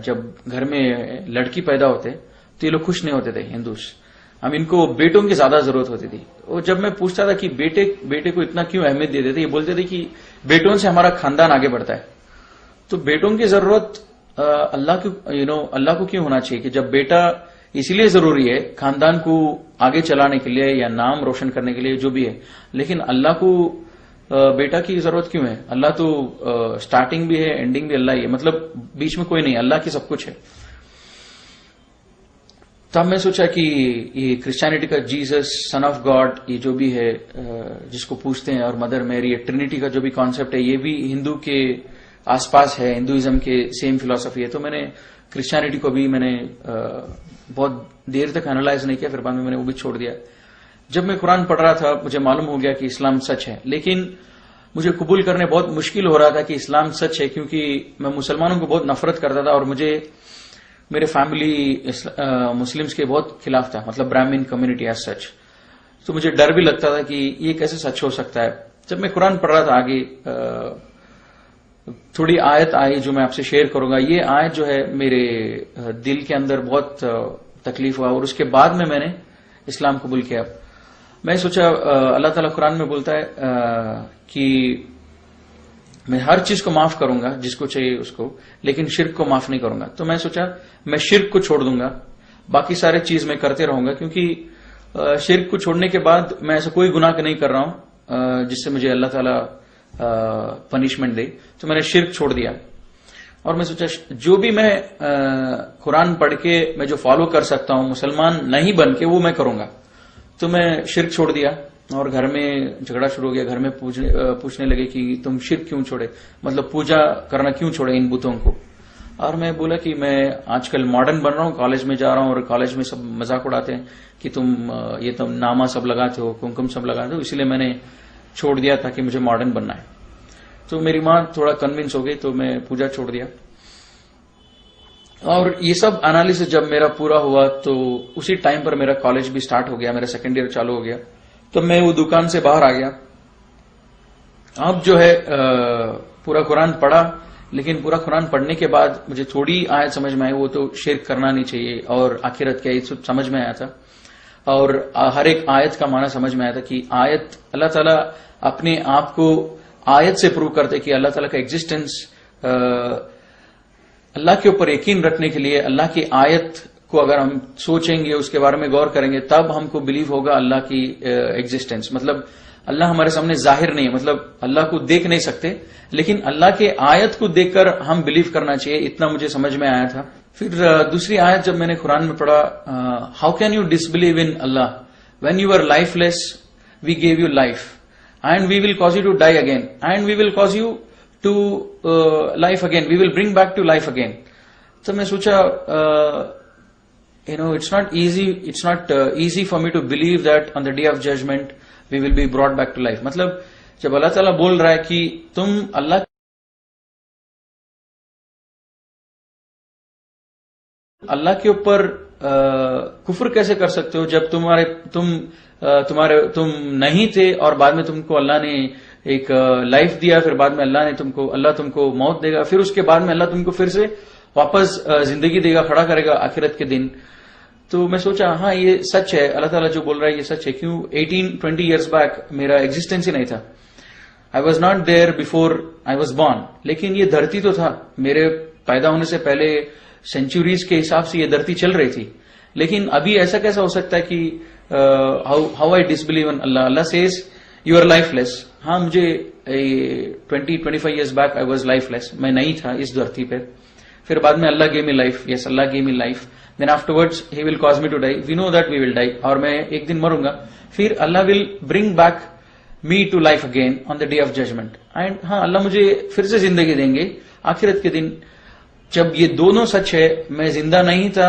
जब घर में लड़की पैदा होते तो ये लोग खुश नहीं होते थे हिंदूस। हम इनको बेटों की ज्यादा जरूरत होती थी। और जब मैं पूछता था कि बेटे को इतना क्यों अहमियत देते थे, ये बोलते थे कि बेटों से हमारा खानदान आगे बढ़ता है। तो बेटों की जरूरत अल्लाह को क्यों होना चाहिए, कि जब बेटा इसीलिए जरूरी है खानदान को आगे चलाने के लिए या नाम रोशन करने के लिए, जो भी है, लेकिन अल्लाह को बेटा की जरूरत क्यों है? अल्लाह तो स्टार्टिंग भी है, एंडिंग भी अल्लाह ही है, मतलब बीच में कोई नहीं, अल्लाह की सब कुछ है। तब मैं सोचा कि ये क्रिश्चियनिटी का जीसस सन ऑफ गॉड, ये जो भी है जिसको पूछते हैं, और मदर मैरी, ट्रिनिटी का जो भी कॉन्सेप्ट है, ये भी हिंदू के आसपास है, हिंदुइज्म के सेम फिलॉसफी है। तो मैंने क्रिश्चियनिटी को भी मैंने बहुत देर तक एनालाइज नहीं किया, फिर बाद में मैंने वो भी छोड़ दिया। जब मैं कुरान पढ़ रहा था मुझे मालूम हो गया कि इस्लाम सच है, लेकिन मुझे कबूल करने बहुत मुश्किल हो रहा था कि इस्लाम सच है, क्योंकि मैं मुसलमानों को बहुत नफरत करता था और मुझे मेरे फैमिली मुस्लिम्स के बहुत खिलाफ था, मतलब ब्राह्मण कम्युनिटी एज सच। तो मुझे डर भी लगता था कि ये कैसे सच हो सकता है। जब मैं कुरान पढ़ रहा था आगे थोड़ी आयत आई जो मैं आपसे शेयर करूंगा। ये आयत जो है मेरे दिल के अंदर बहुत तकलीफ हुआ, और उसके बाद में मैंने इस्लाम कबूल किया। मैं सोचा अल्लाह ताला कुरान में बोलता है कि मैं हर चीज को माफ करूंगा जिसको चाहिए उसको, लेकिन शिर्क को माफ नहीं करूंगा। तो मैं सोचा मैं शिर्क को छोड़ दूंगा, बाकी सारे चीज मैं करते रहूंगा, क्योंकि शिर्क को छोड़ने के बाद मैं ऐसा कोई गुनाह नहीं कर रहा हूं जिससे मुझे अल्लाह ताला पनिशमेंट दे। तो मैंने शिर्क छोड़ दिया, और मैं सोचा जो भी मैं कुरान पढ़ के मैं जो फॉलो कर सकता हूं मुसलमान नहीं बन के, वो मैं करूंगा। तो मैं शिर्क छोड़ दिया, और घर में झगड़ा शुरू हो गया। घर में पूछने लगे कि तुम शिर्क क्यों छोड़े, मतलब पूजा करना क्यों छोड़े इन बुतों को। और मैं बोला कि मैं आजकल मॉडर्न बन रहा हूं, कॉलेज में जा रहा हूं, और कॉलेज में सब मजाक उड़ाते हैं कि तुम ये नामा सब लगाते हो, कुमकुम सब लगाते हो, इसलिए मैंने छोड़ दिया ताकि मुझे मॉडर्न बनना है। तो मेरी माँ थोड़ा कन्विंस हो गई, तो मैं पूजा छोड़ दिया। और ये सब एनालिसिस जब मेरा पूरा हुआ तो उसी टाइम पर मेरा कॉलेज भी स्टार्ट हो गया, मेरा सेकेंड ईयर चालू हो गया। तो मैं वो दुकान से बाहर आ गया। अब जो है पूरा कुरान पढ़ा, लेकिन पूरा कुरान पढ़ने के बाद मुझे थोड़ी आयत समझ में आई, वो तो शिर्क करना नहीं चाहिए और आखिरत क्या, ये सब समझ में आया था। और हर एक आयत का माना समझ में आया था कि आयत अल्लाह ताला अपने आप को आयत से प्रूव करते कि अल्लाह ताला का एग्जिस्टेंस, अल्लाह के ऊपर यकीन रखने के लिए अल्लाह की आयत को अगर हम सोचेंगे, उसके बारे में गौर करेंगे, तब हमको बिलीव होगा अल्लाह की एग्जिस्टेंस। मतलब अल्लाह हमारे सामने जाहिर नहीं है, मतलब अल्लाह को देख नहीं सकते, लेकिन अल्लाह के आयत को देखकर हम बिलीव करना चाहिए, इतना मुझे समझ में आया था। फिर दूसरी आयत जब मैंने कुरान में पढ़ा, how can you disbelieve in Allah when you are lifeless, we gave you life and we will cause you to die again and we will cause you to life again, we will bring back to life again. तो मैं सोचा, it's not easy for me to believe that on the day of judgment we will be brought back to life। मतलब जब अल्लाह ताला बोल रहा है कि तुम अल्लाह के ऊपर कुफ्र कैसे कर सकते हो जब तुम नहीं थे और बाद में तुमको अल्लाह ने एक लाइफ दिया, फिर बाद में अल्लाह तुमको मौत देगा, फिर उसके बाद में अल्लाह तुमको फिर से वापस जिंदगी देगा, खड़ा करेगा आखिरत के दिन। तो मैं सोचा हाँ ये सच है, अल्लाह ताला जो बोल रहा है ये सच है। क्यों 18-20 ईयर्स बैक मेरा एग्जिस्टेंस ही नहीं था, I was not there before I was born. लेकिन ये धरती तो था, मेरे पैदा होने से पहले सेंचुरीज के हिसाब से ये धरती चल रही थी। लेकिन अभी ऐसा कैसा हो सकता है कि how I disbelieve in Allah, Allah says you are lifeless. हाँ मुझे 20-25 years back I was lifeless, मैं नहीं था इस धरती पे। फिर बाद में Allah gave me life, yes Allah gave me life, then afterwards he will cause me to die, we know that we will die, और मैं एक दिन मरूंगा, फिर Allah will bring back me to life again on the day of judgement. And हाँ अल्लाह मुझे फिर से जिंदगी देंगे आखिरत के दिन। जब ये दोनों सच है, मैं जिंदा नहीं था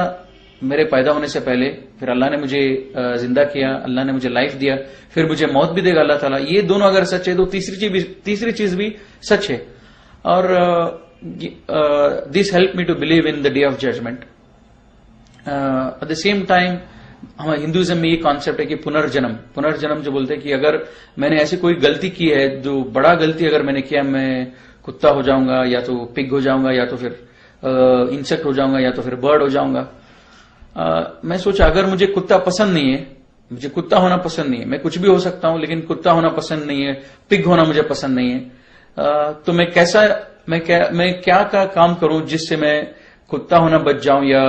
मेरे पैदा होने से पहले, फिर अल्लाह ने मुझे जिंदा किया, अल्लाह ने मुझे लाइफ दिया, फिर मुझे मौत भी देगा अल्लाह ताला, ये दोनों अगर सच है तो तीसरी चीज भी सच है। और this help me to believe in the day of judgement. At the same time हमारे हिंदुइज्म में ये कॉन्सेप्ट है कि पुनर्जन्म जो बोलते हैं कि अगर मैंने ऐसी कोई गलती की है, जो बड़ा गलती अगर मैंने किया, मैं कुत्ता हो जाऊंगा या तो पिग हो जाऊंगा या तो फिर इंसेक्ट हो जाऊंगा या तो फिर बर्ड हो जाऊंगा। मैं सोचा अगर मुझे कुत्ता पसंद नहीं है, मुझे कुत्ता होना पसंद नहीं है, मैं कुछ भी हो सकता हूं लेकिन कुत्ता होना पसंद नहीं है, पिग होना मुझे पसंद नहीं है, तो मैं क्या काम करूं जिससे मैं कुत्ता होना बच जाऊं या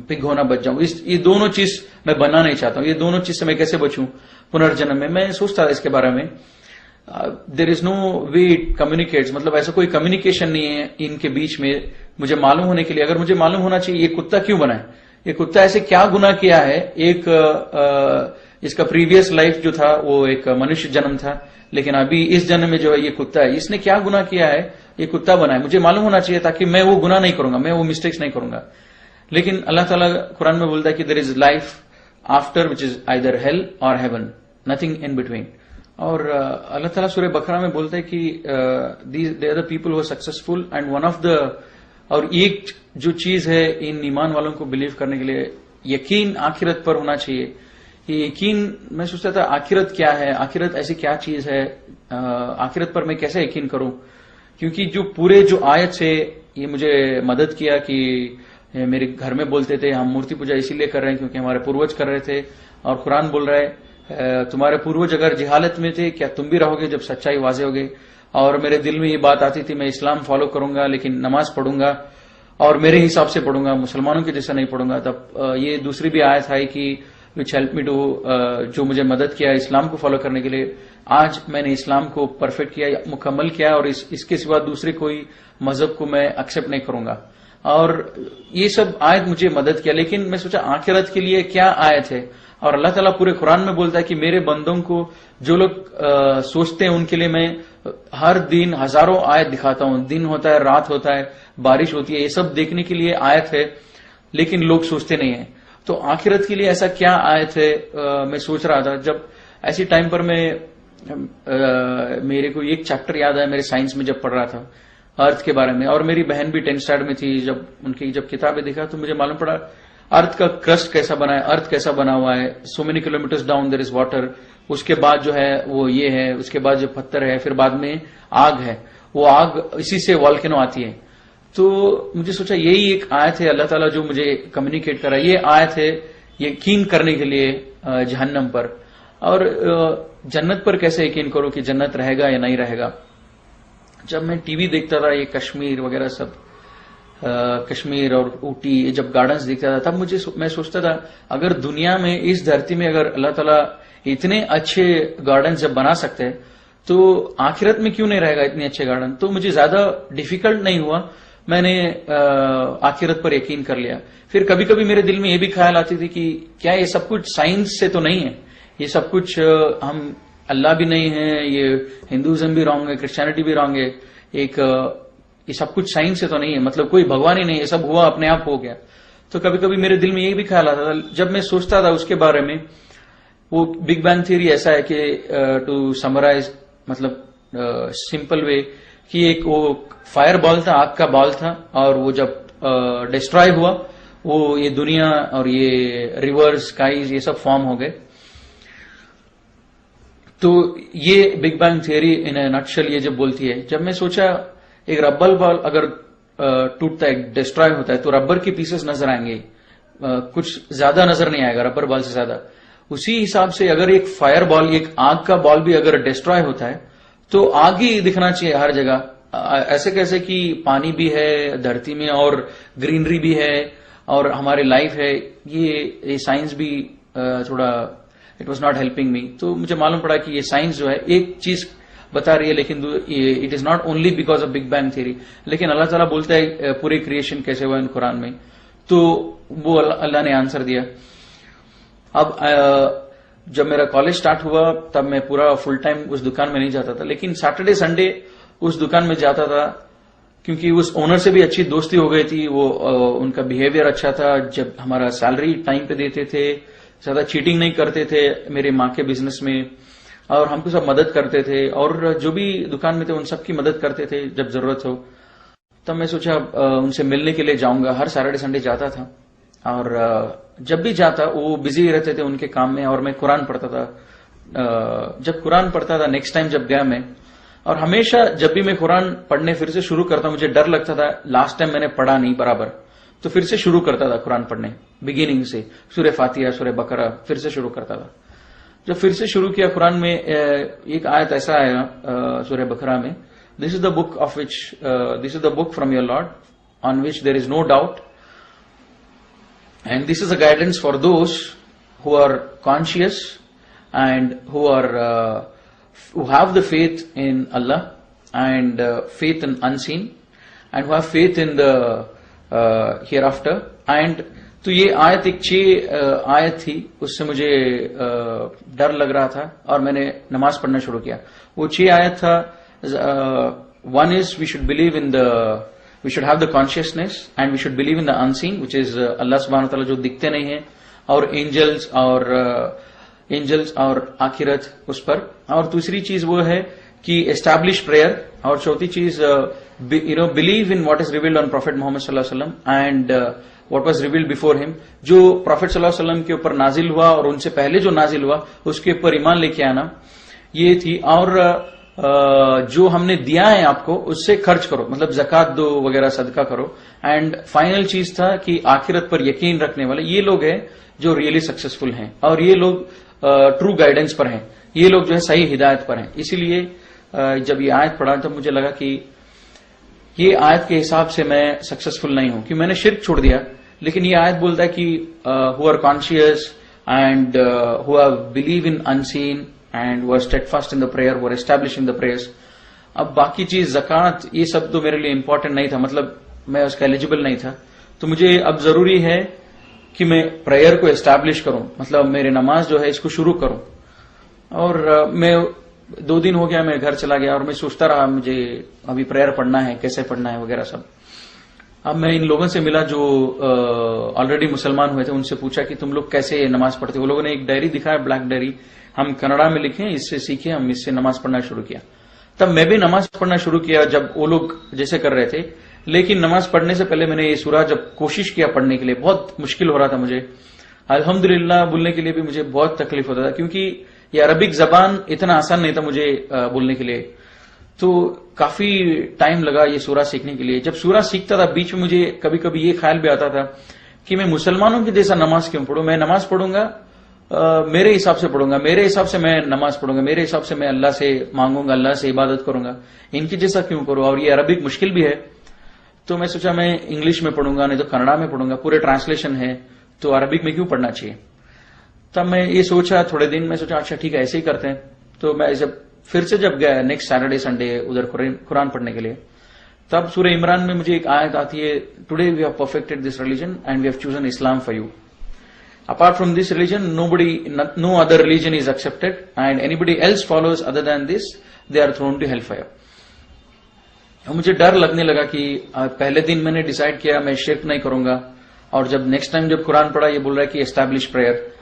पिग होना बच जाऊं। ये दोनों चीज मैं बनना नहीं चाहता हूं, ये दोनों चीज से मैं कैसे बचूं पुनर्जन्म में। मैं सोचता था इसके बारे में। There is no way it communicates, मतलब ऐसा कोई कम्युनिकेशन नहीं है इनके बीच में मुझे मालूम होने के लिए। अगर मुझे मालूम होना चाहिए ये कुत्ता क्यों बना है, ये कुत्ता ऐसे क्या गुनाह किया है, इसका प्रीवियस लाइफ जो था वो एक मनुष्य जन्म था, लेकिन अभी इस जन्म में जो है ये कुत्ता है, इसने क्या गुनाह किया है, ये कुत्ता बना है, मुझे मालूम होना चाहिए ताकि मैं वो गुनाह नहीं करूंगा, मैं वो मिस्टेक्स नहीं करूंगा। लेकिन अल्लाह ताला कुरान में बोलता है कि there is life after which is either hell or heaven, nothing in between. और अल्लाह ताला सूरह बकरा में बोलता है कि they are the people who are successful and one of the, और एक जो चीज है इन ईमान वालों को बिलीव करने के लिए यकीन आखिरत पर होना चाहिए। ये यकीन, मैं सोचता था आखिरत क्या है, आखिरत ऐसी क्या चीज है, आखिरत पर मैं कैसे यकीन करूं। क्योंकि जो पूरे जो आयत से ये मुझे मदद किया कि मेरे घर में बोलते थे हम मूर्ति पूजा इसीलिए कर रहे हैं क्योंकि हमारे पूर्वज कर रहे थे, और कुरान बोल रहा है तुम्हारे पूर्वज अगर जिहालत में थे क्या तुम भी रहोगे जब सच्चाई वाजे होगे। और मेरे दिल में ये बात आती थी मैं इस्लाम फॉलो करूंगा लेकिन नमाज पढ़ूंगा और मेरे हिसाब से पढ़ूंगा, मुसलमानों के जैसा नहीं पढ़ूंगा। तब ये दूसरी भी आयत है कि विच हेल्प मी टू, जो मुझे मदद किया इस्लाम को फॉलो करने के लिए। आज मैंने इस्लाम को परफेक्ट किया, मुकम्मल किया, और इसके सिवा दूसरे कोई मजहब को मैं एक्सेप्ट नहीं करूंगा। और ये सब आयत मुझे मदद किया। लेकिन मैं सोचा आखिरत के लिए क्या आयत है, और अल्लाह ताला पूरे कुरान में बोलता है कि मेरे बंदों को जो लोग सोचते हैं उनके लिए मैं हर दिन हजारों आयत दिखाता हूं। दिन होता है, रात होता है, बारिश होती है, ये सब देखने के लिए आयत है, लेकिन लोग सोचते नहीं है। तो आखिरत के लिए ऐसा क्या आयत है, मैं सोच रहा था। जब ऐसी टाइम पर मैं मेरे को एक चैप्टर याद है मेरे साइंस में जब पढ़ रहा था अर्थ के बारे में, और मेरी बहन भी 10th स्टैंडर्ड में थी। जब उनकी किताबें देखा तो मुझे मालूम पड़ा अर्थ का क्रस्ट कैसा बना है, अर्थ कैसा बना हुआ है, so many kilometres down there is water, उसके बाद जो है वो ये है, उसके बाद जो पत्थर है, फिर बाद में आग है, वो आग इसी से वॉल्केनो आती है। तो मुझे सोचा यही एक आयत है अल्लाह ताला जो मुझे कम्युनिकेट कर रहा है, ये आयत है यकीन करने के लिए जहन्नम पर, और जन्नत पर कैसे यकीन करो कि जन्नत रहेगा या नहीं रहेगा। जब मैं टीवी देखता था ये कश्मीर वगैरह सब, कश्मीर और ऊटी जब गार्डन्स देखता था, तब मैं सोचता था अगर दुनिया में इस धरती में अगर अल्लाह ताला इतने अच्छे गार्डन जब बना सकते हैं तो आखिरत में क्यों नहीं रहेगा इतने अच्छे गार्डन। तो मुझे ज्यादा डिफिकल्ट नहीं हुआ, मैंने आखिरत पर यकीन कर लिया। फिर कभी कभी मेरे दिल में ये भी ख्याल आती थी कि क्या ये सब कुछ साइंस से तो नहीं है, ये सब कुछ हम अल्लाह भी नहीं है, ये हिंदुइज्म भी रॉन्ग है, क्रिश्चियनिटी भी रॉन्ग है, ये सब कुछ साइंस से तो नहीं है, मतलब कोई भगवान ही नहीं, ये सब हुआ अपने आप हो गया। तो कभी कभी मेरे दिल में ये भी ख्याल आता था। जब मैं सोचता था उसके बारे में, वो बिग बैंग थ्योरी ऐसा है कि टू समराइज मतलब सिंपल वे, कि एक वो फायर बॉल था, आग का बॉल था, और वो जब डिस्ट्रॉय हुआ वो ये दुनिया और ये रिवर्स स्काईज ये सब फॉर्म हो गए। तो ये बिग बैंग थियरी इन ए नटशेल ये जब बोलती है। जब मैं सोचा एक रबर बॉल अगर टूटता है, डिस्ट्रॉय होता है, तो रबर के पीसेस नजर आएंगे, कुछ ज्यादा नजर नहीं आएगा रबर बॉल से ज्यादा। उसी हिसाब से अगर एक फायर बॉल, एक आग का बॉल भी अगर डिस्ट्रॉय होता है तो आग ही दिखना चाहिए हर जगह। ऐसे कैसे कि पानी भी है धरती में और ग्रीनरी भी है और हमारी लाइफ है, ये साइंस भी थोड़ा it was not helping me. तो मुझे मालूम पड़ा कि ये साइंस जो है एक चीज बता रही है, लेकिन it is not only because of big bang theory, लेकिन अल्लाह ताला बोलता है पूरे क्रिएशन कैसे हुआ इन कुरान में। तो वो अल्लाह ने आंसर दिया। अब जब मेरा कॉलेज स्टार्ट हुआ तब मैं पूरा फुल टाइम उस दुकान में नहीं जाता था, लेकिन सैटरडे संडे उस दुकान में जाता था, क्योंकि उस ओनर से भी अच्छी दोस्ती हो गई थी। वो उनका बिहेवियर अच्छा था, जब हमारा सैलरी टाइम पे देते थे, ज्यादा चीटिंग नहीं करते थे मेरे माँ के बिजनेस में, और हमको सब मदद करते थे, और जो भी दुकान में थे उन सबकी मदद करते थे जब जरूरत हो। तब मैं सोचा उनसे मिलने के लिए जाऊंगा। हर सैटरडे संडे जाता था, और जब भी जाता वो बिजी रहते थे उनके काम में, और मैं कुरान पढ़ता था। जब कुरान पढ़ता था नेक्स्ट टाइम जब गया मैं, और हमेशा जब भी मैं कुरान पढ़ने फिर से शुरू करता, मुझे डर लगता था लास्ट टाइम मैंने पढ़ा नहीं बराबर, तो फिर से शुरू करता था कुरान पढ़ने बिगिनिंग से, सूरह फातिहा सूरह बकरा फिर से शुरू करता था। जब फिर से शुरू किया कुरान में, एक आयत ऐसा आया सूरह बकरा में, this is the book of which this is the book from your lord on which there is no doubt, and this is a guidance for those who are conscious and who have the faith in Allah and faith in unseen and who have faith in the hereafter. And तो ये आयत एक 6 आयत थी, उससे मुझे डर लग रहा था और मैंने नमाज पढ़ना शुरू किया। वो 6 आयत था, one is we should believe in we should have the consciousness and we should believe in the unseen, which is Allah subhanahu wa ta'ala जो दिखते नहीं है, और एंजल्स और आखिरत उस पर। और दूसरी चीज वो है कि एस्टैब्लिश प्रेयर, और चौथी चीज believe in what is revealed on prophet Muhammad सल्लल्लाहु अलैहि वसल्लम and what was revealed before him. जो प्रॉफिट सल्लल्लाहु अलैहि वसल्लम के ऊपर नाजिल हुआ और उनसे पहले जो नाजिल हुआ उसके ऊपर ईमान लेके आना, ये थी। और जो हमने दिया है आपको उससे खर्च करो, मतलब जकात दो वगैरह, सदका करो। एंड फाइनल चीज था कि आखिरत पर यकीन रखने वाले ये लोग हैं जो रियली सक्सेसफुल हैं, और ये लोग ट्रू गाइडेंस पर हैं, ये लोग जो है सही हिदायत पर हैं। इसीलिए जब ये आयत पढ़ा तब मुझे लगा कि ये आयत के हिसाब से मैं सक्सेसफुल नहीं हूं, कि मैंने शिर्क छोड़ दिया। लेकिन ये आयत बोलता है कि who are conscious and who are believe in unseen and were steadfast in the prayer, were establishing the prayers. अब बाकी चीज ज़कात ये सब तो मेरे लिए इंपॉर्टेंट नहीं था, मतलब मैं उसका एलिजिबल नहीं था। तो मुझे अब जरूरी है कि मैं प्रेयर को एस्टैब्लिश करूं, मतलब मेरे नमाज जो है इसको शुरू करूं। और मैं 2 दिन हो गया मैं घर चला गया और मैं सोचता रहा मुझे अभी प्रेयर पढ़ना है, कैसे पढ़ना है वगैरह सब। अब मैं इन लोगों से मिला जो ऑलरेडी मुसलमान हुए थे, उनसे पूछा कि तुम लोग कैसे नमाज पढ़ते हो। वो लोगों ने एक डायरी दिखाया, ब्लैक डायरी, हम कन्नड़ा में लिखे, इससे सीखे, हम इससे नमाज पढ़ना शुरू किया। तब मैं भी नमाज पढ़ना शुरू किया जब वो लोग जैसे कर रहे थे, लेकिन नमाज पढ़ने से पहले मैंने ये सूरा जब कोशिश किया पढ़ने के लिए, बहुत मुश्किल हो रहा था मुझे। अल्हम्दुलिल्लाह बोलने के लिए भी मुझे बहुत तकलीफ होता था, क्योंकि ये अरबिक जबान इतना आसान नहीं था मुझे बोलने के लिए। तो काफी टाइम लगा ये सूरा सीखने के लिए। जब सूरा सीखता था बीच में मुझे कभी कभी ये ख्याल भी आता था कि मैं मुसलमानों की जैसा नमाज क्यों पढ़ूं। मैं नमाज पढ़ूंगा मेरे हिसाब से पढ़ूंगा, मेरे हिसाब से मैं नमाज पढ़ूंगा, मेरे हिसाब से मैं अल्लाह से मांगूंगा, अल्लाह से इबादत करूंगा, इनकी जैसा क्यों करूं। और ये अरबिक मुश्किल भी है, तो मैं सोचा मैं इंग्लिश में पढ़ूंगा, नहीं तो कन्नड़ा में पढ़ूंगा, पूरे ट्रांसलेशन है, तो अरबिक में क्यों पढ़ना चाहिए। तब मैं ये सोचा, थोड़े दिन में सोचा अच्छा ठीक है ऐसे ही करते हैं। तो मैं फिर से जब गया नेक्स्ट सैटरडे संडे उधर कुरान पढ़ने के लिए, तब सूरह इमरान में मुझे एक आयत आती है, today we have perfected this religion and we have chosen Islam for you. Apart from this religion no other religion is accepted and anybody else follows other than this they are thrown to hellfire. मुझे डर लगने लगा कि पहले दिन मैंने डिसाइड किया मैं शिर्क नहीं करूंगा, और जब नेक्स्ट टाइम जब कुरान पढ़ा ये बोल रहा है कि एस्टैब्लिश प्रेयर।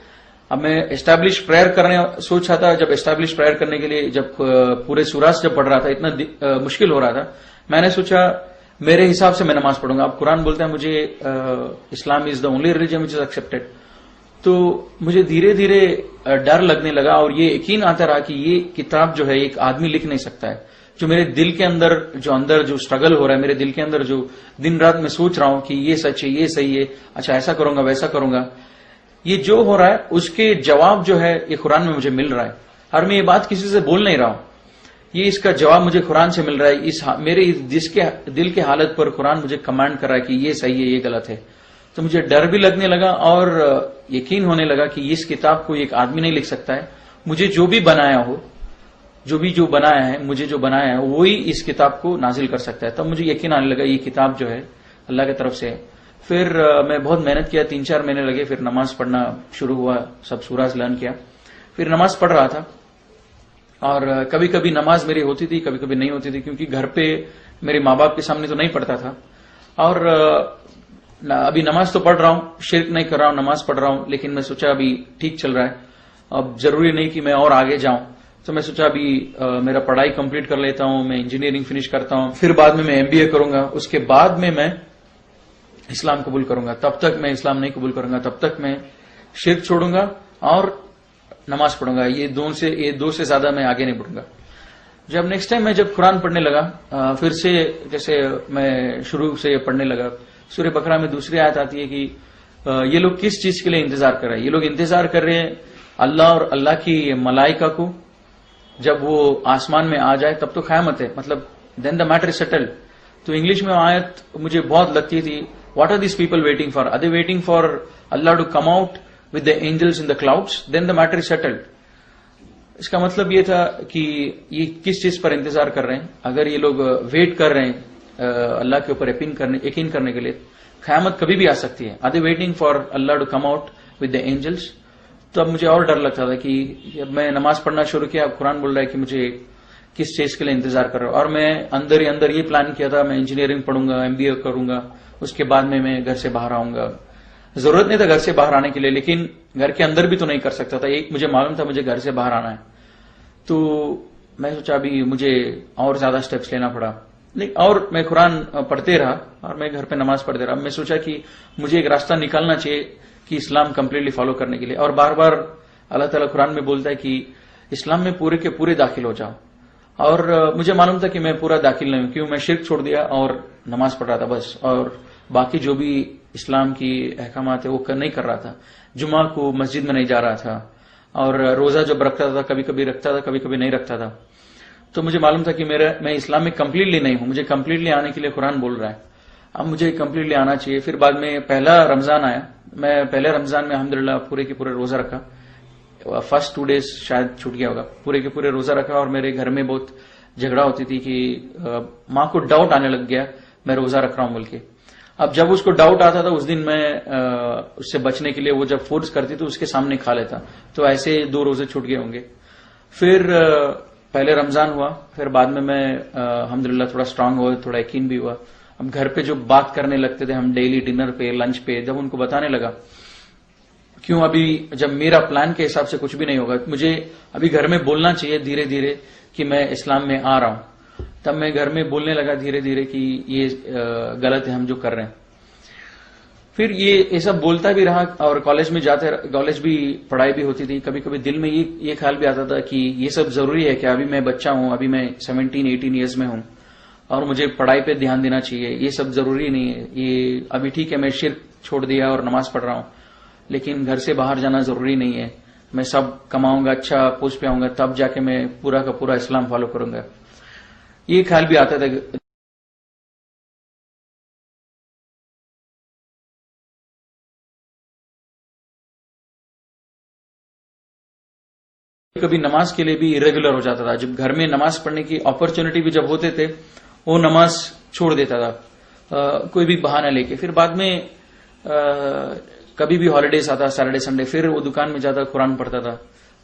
अब मैं एस्टैब्लिश प्रेयर करने सोच रहा था। जब एस्टैब्लिश प्रेयर करने के लिए जब पूरे सूरास जब पढ़ रहा था, इतना मुश्किल हो रहा था, मैंने सोचा मेरे हिसाब से मैं नमाज पढ़ूंगा। अब कुरान बोलता है मुझे Islam is the only religion which is accepted. तो मुझे धीरे धीरे डर लगने लगा और ये यकीन आता रहा कि ये किताब जो है एक आदमी लिख नहीं सकता है। जो मेरे दिल के अंदर जो स्ट्रगल हो रहा है, मेरे दिल के अंदर जो दिन रात में सोच रहा हूं कि ये सच है, ये सही है, अच्छा ऐसा करूंगा वैसा करूंगा, ये जो हो रहा है उसके जवाब जो है ये कुरान में मुझे मिल रहा है। और मैं ये बात किसी से बोल नहीं रहा हूं, ये इसका जवाब मुझे कुरान से मिल रहा है। मेरे जिसके दिल के हालत पर कुरान मुझे कमांड कर रहा है कि ये सही है, ये गलत है। तो मुझे डर भी लगने लगा और यकीन होने लगा कि इस किताब को एक आदमी नहीं लिख सकता है। मुझे जो भी बनाया हो, जो बनाया है, मुझे जो बनाया है वही इस किताब को नाजिल कर सकता है। तब मुझे यकीन आने लगा ये किताब जो है अल्लाह की तरफ से है। फिर मैं बहुत मेहनत किया, 3-4 महीने लगे, फिर नमाज पढ़ना शुरू हुआ, सब सूराज लर्न किया, फिर नमाज पढ़ रहा था। और कभी कभी नमाज मेरी होती थी, कभी कभी नहीं होती थी, क्योंकि घर पे मेरे माँ बाप के सामने तो नहीं पढ़ता था। और अभी नमाज तो पढ़ रहा हूं, शिर्क नहीं कर रहा हूं, नमाज पढ़ रहा हूं, लेकिन मैं सोचा अभी ठीक चल रहा है, अब जरूरी नहीं कि मैं और आगे जाऊं। तो मैं सोचा अभी मेरा पढ़ाई कंप्लीट कर लेता हूं, मैं इंजीनियरिंग फिनिश करता हूं, फिर बाद में मैं एमबीए करूंगा, उसके बाद में मैं इस्लाम कबूल करूंगा। तब तक मैं इस्लाम नहीं कबूल करूंगा, तब तक मैं शिर्क छोड़ूंगा और नमाज पढ़ूंगा। ये दो से ज्यादा मैं आगे नहीं बढ़ूंगा। जब नेक्स्ट टाइम मैं जब कुरान पढ़ने लगा, फिर से जैसे मैं शुरू से पढ़ने लगा, सूरह बकरा में दूसरी आयत आती है कि ये लोग किस चीज के लिए इंतजार कर रहे हैं। ये लोग इंतजार कर रहे हैं अल्लाह और अल्लाह की मलाइका को, जब वो आसमान में आ जाए तब तो क़यामत है, मतलब then the matter is settled. तो इंग्लिश में आयत मुझे बहुत लगती थी, what are this people waiting for, are they waiting for Allah to come out with the angels in the clouds, then the matter is settled. इसका मतलब ये था कि ये किस चीज पर इंतजार कर रहे हैं। अगर ये लोग वेट कर रहे हैं अल्लाह के ऊपर यकीन करने के लिए, क़यामत कभी भी आ सकती है। Are they waiting for Allah to come out with the angels. तो अब मुझे और डर लगता था कि जब मैं नमाज पढ़ना शुरू किया, अब कुरान बोल रहा है कि मुझे किस चीज के लिए इंतजार कर रहा हूं। और मैं अंदर ही अंदर ये प्लान किया था, मैं इंजीनियरिंग पढ़ूंगा, एमबीए करूंगा, उसके बाद में मैं घर से बाहर आऊंगा। जरूरत नहीं था घर से बाहर आने के लिए, लेकिन घर के अंदर भी तो नहीं कर सकता था। एक मुझे मालूम था मुझे घर से बाहर आना है। तो मैं सोचा अभी मुझे और ज्यादा स्टेप्स लेना पड़ा, नहीं, और मैं कुरान पढ़ते रहा और मैं घर पे नमाज पढ़ते रहा। मैं सोचा कि मुझे एक रास्ता निकालना चाहिए कि इस्लाम कंप्लीटली फॉलो करने के लिए। और बार बार अल्लाह ताला कुरान में बोलता है कि इस्लाम में पूरे के पूरे दाखिल हो जाओ। और मुझे मालूम था कि मैं पूरा दाखिल नहीं हूं, क्यों मैं शिर्क छोड़ दिया और नमाज पढ़ रहा था बस, और बाकी जो भी इस्लाम की अहकामात है वो नहीं कर रहा था। जुमा को मस्जिद में नहीं जा रहा था, और रोजा जब रखता था कभी कभी रखता था, कभी कभी नहीं रखता था। तो मुझे मालूम था कि मैं इस्लाम में कंप्लीटली नहीं हूं, मुझे कंप्लीटली आने के लिए कुरान बोल रहा है, अब मुझे कंप्लीटली आना चाहिए। फिर बाद में पहला रमजान आया, मैं पहले रमजान में अल्हम्दुलिल्लाह पूरे के पूरे रोजा रखा। फर्स्ट 2 डेज शायद छूट गया होगा, पूरे के पूरे रोजा रखा। और मेरे घर में बहुत झगड़ा होती थी कि माँ को डाउट आने लग गया मैं रोजा रख रहा हूं बोल के। अब जब उसको डाउट आता था उस दिन मैं उससे बचने के लिए वो जब फोर्स करती तो उसके सामने खा लेता। तो ऐसे 2 रोजे छूट गए होंगे। फिर पहले रमजान हुआ, फिर बाद में मैं अल्हम्दुलिल्लाह थोड़ा स्ट्रांग हुआ, थोड़ा यकीन भी हुआ। अब घर पे जो बात करने लगते थे हम डेली डिनर पे, लंच पे, जब उनको बताने लगा क्यों अभी जब मेरा प्लान के हिसाब से कुछ भी नहीं होगा, मुझे अभी घर में बोलना चाहिए धीरे धीरे कि मैं इस्लाम में आ रहा हूं, तब मैं घर में बोलने लगा धीरे धीरे कि ये गलत है हम जो कर रहे हैं। फिर ये सब बोलता भी रहा और कॉलेज में कॉलेज भी पढ़ाई भी होती थी। कभी कभी दिल में ये ख्याल भी आता था कि ये सब जरूरी है कि अभी मैं बच्चा हूं, अभी मैं 17-18 ईयर्स में हूं और मुझे पढ़ाई पे ध्यान देना चाहिए, ये सब जरूरी नहीं है। ये अभी ठीक है मैं शिर्क छोड़ दिया और नमाज पढ़ रहा हूं, लेकिन घर से बाहर जाना जरूरी नहीं है। मैं सब कमाऊंगा, अच्छा पोस्ट पे आऊंगा, तब जाके मैं पूरा का पूरा इस्लाम फॉलो करूंगा। ये ख्याल भी आता था। कभी नमाज के लिए भी इरेगुलर हो जाता था। जब घर में नमाज पढ़ने की अपॉर्चुनिटी भी जब होते थे वो नमाज छोड़ देता था कोई भी बहाना लेके। फिर बाद में कभी भी हॉलीडेज आता, सैटरडे संडे, फिर वो दुकान में जाता, कुरान पढ़ता था।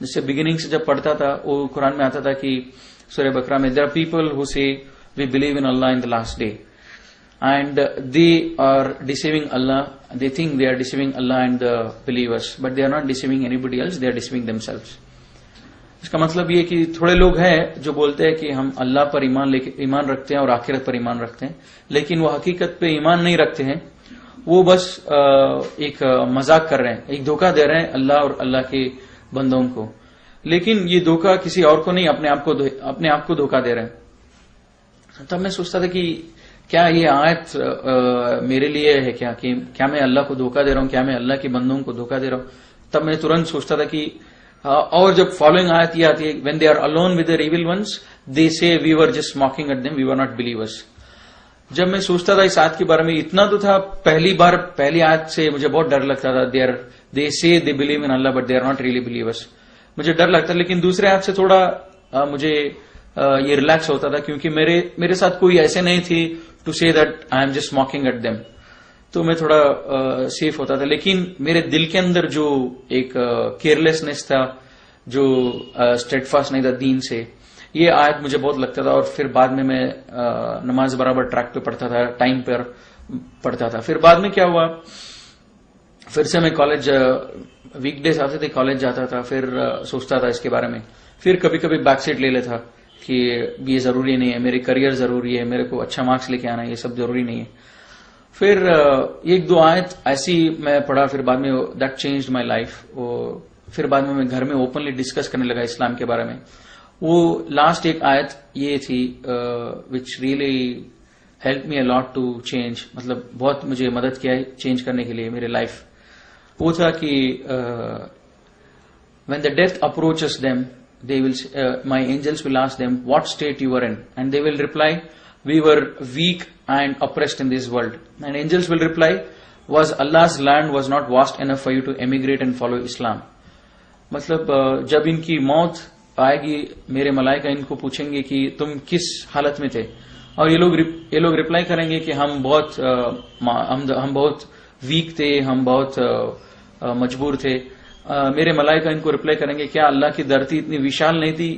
जिससे बिगिनिंग से जब पढ़ता था वो कुरान में आता था कि सूरह बकरा में there are people who say we believe in Allah in the last day and they are deceiving Allah, they think they are deceiving Allah and the believers but they are not deceiving anybody else, they are deceiving themselves. इसका मतलब ये कि थोड़े लोग हैं जो बोलते हैं कि हम अल्लाह पर ईमान रखते हैं और आखिरत पर ईमान रखते हैं, लेकिन वो हकीकत पे ईमान नहीं रखते हैं। वो बस एक मजाक कर रहे हैं, एक धोखा दे रहे हैं अल्लाह और अल्लाह के बंदों को। लेकिन ये धोखा किसी और को नहीं, अपने आप को धोखा दे रहे हैं। तब मैं सोचता था कि क्या ये आयत मेरे लिए है क्या, कि क्या मैं अल्लाह को धोखा दे रहा हूं, क्या मैं अल्लाह के बंदों को धोखा दे रहा हूं। तब मैं तुरंत सोचता था कि और जब फॉलोइंग आयत ये आती है, when they are alone with their evil ones they say we were just mocking at them, we were not believers. जब मैं सोचता था इस आयत के बारे में, इतना तो था पहली आयत से मुझे बहुत डर लगता था। They say they believe in Allah but they are not really believers, मुझे डर लगता। लेकिन दूसरे आयत से थोड़ा मुझे ये रिलैक्स होता था, क्योंकि मेरे साथ कोई ऐसे नहीं थी to say that I am just mocking at them, तो मैं थोड़ा सेफ होता था। लेकिन मेरे दिल के अंदर जो एक केयरलेसनेस था, जो स्टेडफास्ट नहीं था दीन से, ये आयत मुझे बहुत लगता था। और फिर बाद में मैं नमाज बराबर ट्रैक पे पढ़ता था, टाइम पर पढ़ता था। फिर बाद में क्या हुआ, फिर से मैं कॉलेज वीकडेज आते थे, कॉलेज जाता था, फिर सोचता था इसके बारे में। फिर कभी कभी बैकसीट ले लेता कि ये जरूरी नहीं है, मेरे करियर जरूरी है, मेरे को अच्छा मार्क्स लेके आना है, ये सब जरूरी नहीं है। फिर एक दो आयत ऐसी मैं पढ़ा, फिर बाद में दैट चेंज्ड माय लाइफ। फिर बाद में मैं घर में ओपनली डिस्कस करने लगा इस्लाम के बारे में। वो लास्ट एक आयत ये थी which really help me a lot to change, मतलब बहुत मुझे मदद किया है चेंज करने के लिए मेरे लाइफ। वो था कि when the death approaches them they will my angels will ask them what state you are in and they will reply we were weak and oppressed in this world, and angels will reply was Allah's land was not vast enough for you to emigrate and follow Islam। मतलब जब इनकी मौत आएगी, मेरे मलाइका इनको पूछेंगे कि तुम किस हालत में थे, और ये लोग रिप्लाई करेंगे कि हम बहुत वीक थे, हम बहुत मजबूर थे। मेरे मलाइका इनको रिप्लाई करेंगे क्या अल्लाह की धरती इतनी विशाल नहीं थी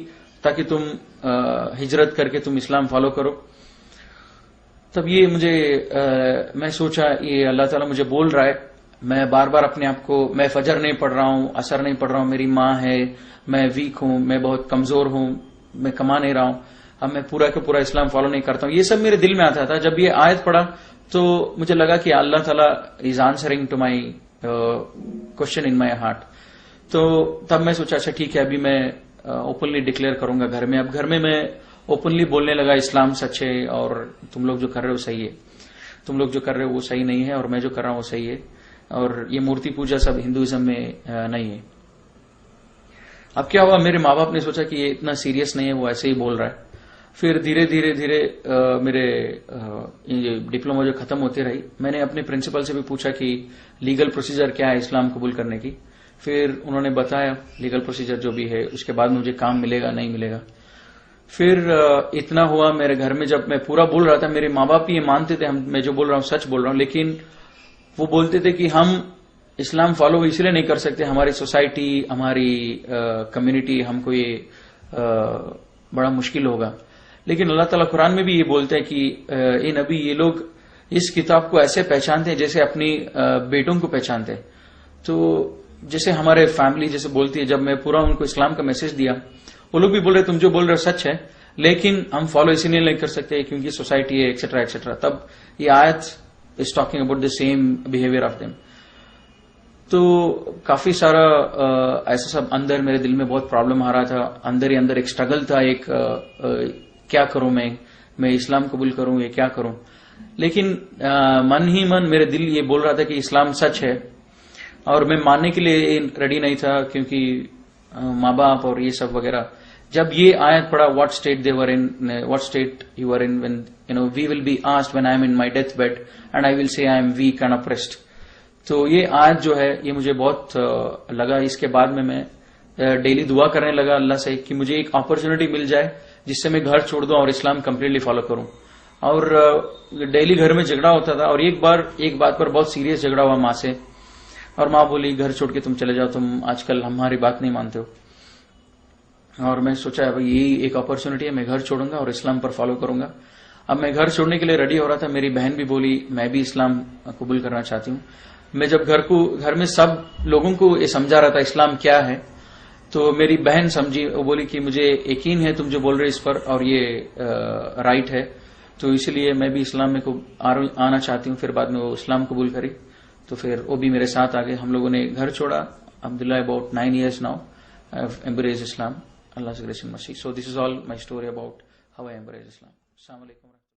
ताकि तुम हिजरत करके तुम इस्लाम फॉलो करो। तब ये मैं सोचा ये अल्लाह ताला मुझे बोल रहा है। मैं बार बार अपने आप को, मैं फजर नहीं पढ़ रहा हूं, असर नहीं पढ़ रहा हूं, मेरी माँ है, मैं वीक हूं, मैं बहुत कमजोर हूं, मैं कमा नहीं रहा हूं, अब मैं पूरा का पूरा इस्लाम फॉलो नहीं करता हूं। ये सब मेरे दिल में आता था। जब ये आयत पढ़ा तो मुझे लगा कि अल्लाह ताला is answering to my question in my heart. तो तब मैं सोचा अच्छा ठीक है, अभी मैं ओपनली डिक्लेयर करूंगा घर में। अब घर में मैं ओपनली बोलने लगा इस्लाम सच है और तुम लोग जो कर रहे हो सही है, तुम लोग जो कर रहे हो वो सही नहीं है, और मैं जो कर रहा हूं वो सही है, और ये मूर्ति पूजा सब हिंदुइज्म में नहीं है। अब क्या हुआ, मेरे माँ बाप ने सोचा कि ये इतना सीरियस नहीं है, वो ऐसे ही बोल रहा है। फिर धीरे धीरे मेरे डिप्लोमा जो खत्म होती रही, मैंने अपने प्रिंसिपल से भी पूछा कि लीगल प्रोसीजर क्या है इस्लाम कबूल करने की। फिर उन्होंने बताया लीगल प्रोसीजर जो भी है, उसके बाद मुझे काम मिलेगा नहीं मिलेगा। फिर इतना हुआ मेरे घर में, जब मैं पूरा बोल रहा था, मेरे माँ बाप भी ये मानते थे मैं जो बोल रहा हूँ सच बोल रहा हूँ, लेकिन वो बोलते थे कि हम इस्लाम फॉलो इसलिए नहीं कर सकते, हमारी सोसाइटी, हमारी कम्युनिटी, हमको ये बड़ा मुश्किल होगा। लेकिन अल्लाह ताला कुरान में भी ये बोलते हैं कि ए नबी, ये लोग इस किताब को ऐसे पहचानते हैं जैसे अपनी बेटों को पहचानते हैं। तो जैसे हमारे फैमिली जैसे बोलती है, जब मैं पूरा उनको इस्लाम का मैसेज दिया, वो लोग भी बोल रहे तुम जो बोल रहे हो सच है, लेकिन हम फॉलो इसीलिए नहीं कर सकते क्योंकि सोसाइटी है एक्सेट्रा एक्सेट्रा। तब ये आयत is talking about the same behaviour of them. तो काफी सारा ऐसा सब अंदर मेरे दिल में बहुत प्रॉब्लम आ रहा था, अंदर ही अंदर एक स्ट्रगल था, एक क्या करूं मैं इस्लाम कबूल करूं या क्या करूं। लेकिन मन ही मन मेरे दिल ये बोल रहा था कि इस्लाम सच है, और मैं मानने के लिए रेडी नहीं था क्योंकि माँ बाप और ये सब वगैरह। जब ये आयत पढ़ा, what state they were in, what state you were in when you know we will be asked when I am in my death bed and I will say I am weak and oppressed. तो ये आयत जो है ये मुझे बहुत लगा। इसके बाद में मैं डेली दुआ करने लगा अल्लाह से कि मुझे एक अपॉर्चुनिटी मिल जाए जिससे मैं घर छोड़ दूं और इस्लाम कंप्लीटली फॉलो करूं। और डेली घर में झगड़ा होता था, और एक बात पर बहुत सीरियस झगड़ा हुआ माँ से, और माँ बोली घर छोड़ के तुम चले जाओ, तुम आजकल हमारी बात नहीं मानते हो। और मैं सोचा भाई यही एक अपॉर्चुनिटी है, मैं घर छोड़ूंगा और इस्लाम पर फॉलो करूंगा। अब मैं घर छोड़ने के लिए रेडी हो रहा था, मेरी बहन भी बोली मैं भी इस्लाम कबूल करना चाहती हूँ। मैं जब घर में सब लोगों को ये समझा रहा था इस्लाम क्या है, तो मेरी बहन समझी, वो बोली कि मुझे यकीन है तुम जो बोल रहे इस पर, और ये राइट है, तो इसलिए मैं भी इस्लाम में आना चाहती हूँ। फिर बाद में वो इस्लाम कबूल करी, तो फिर वो भी मेरे साथ आ गए। हम लोगों ने घर छोड़ा। Abdullah about 9 years now I have embraced Islam, Allah से grace and mercy. So this is all my story about how I embraced Islam. अस्सलाम वालेकुम।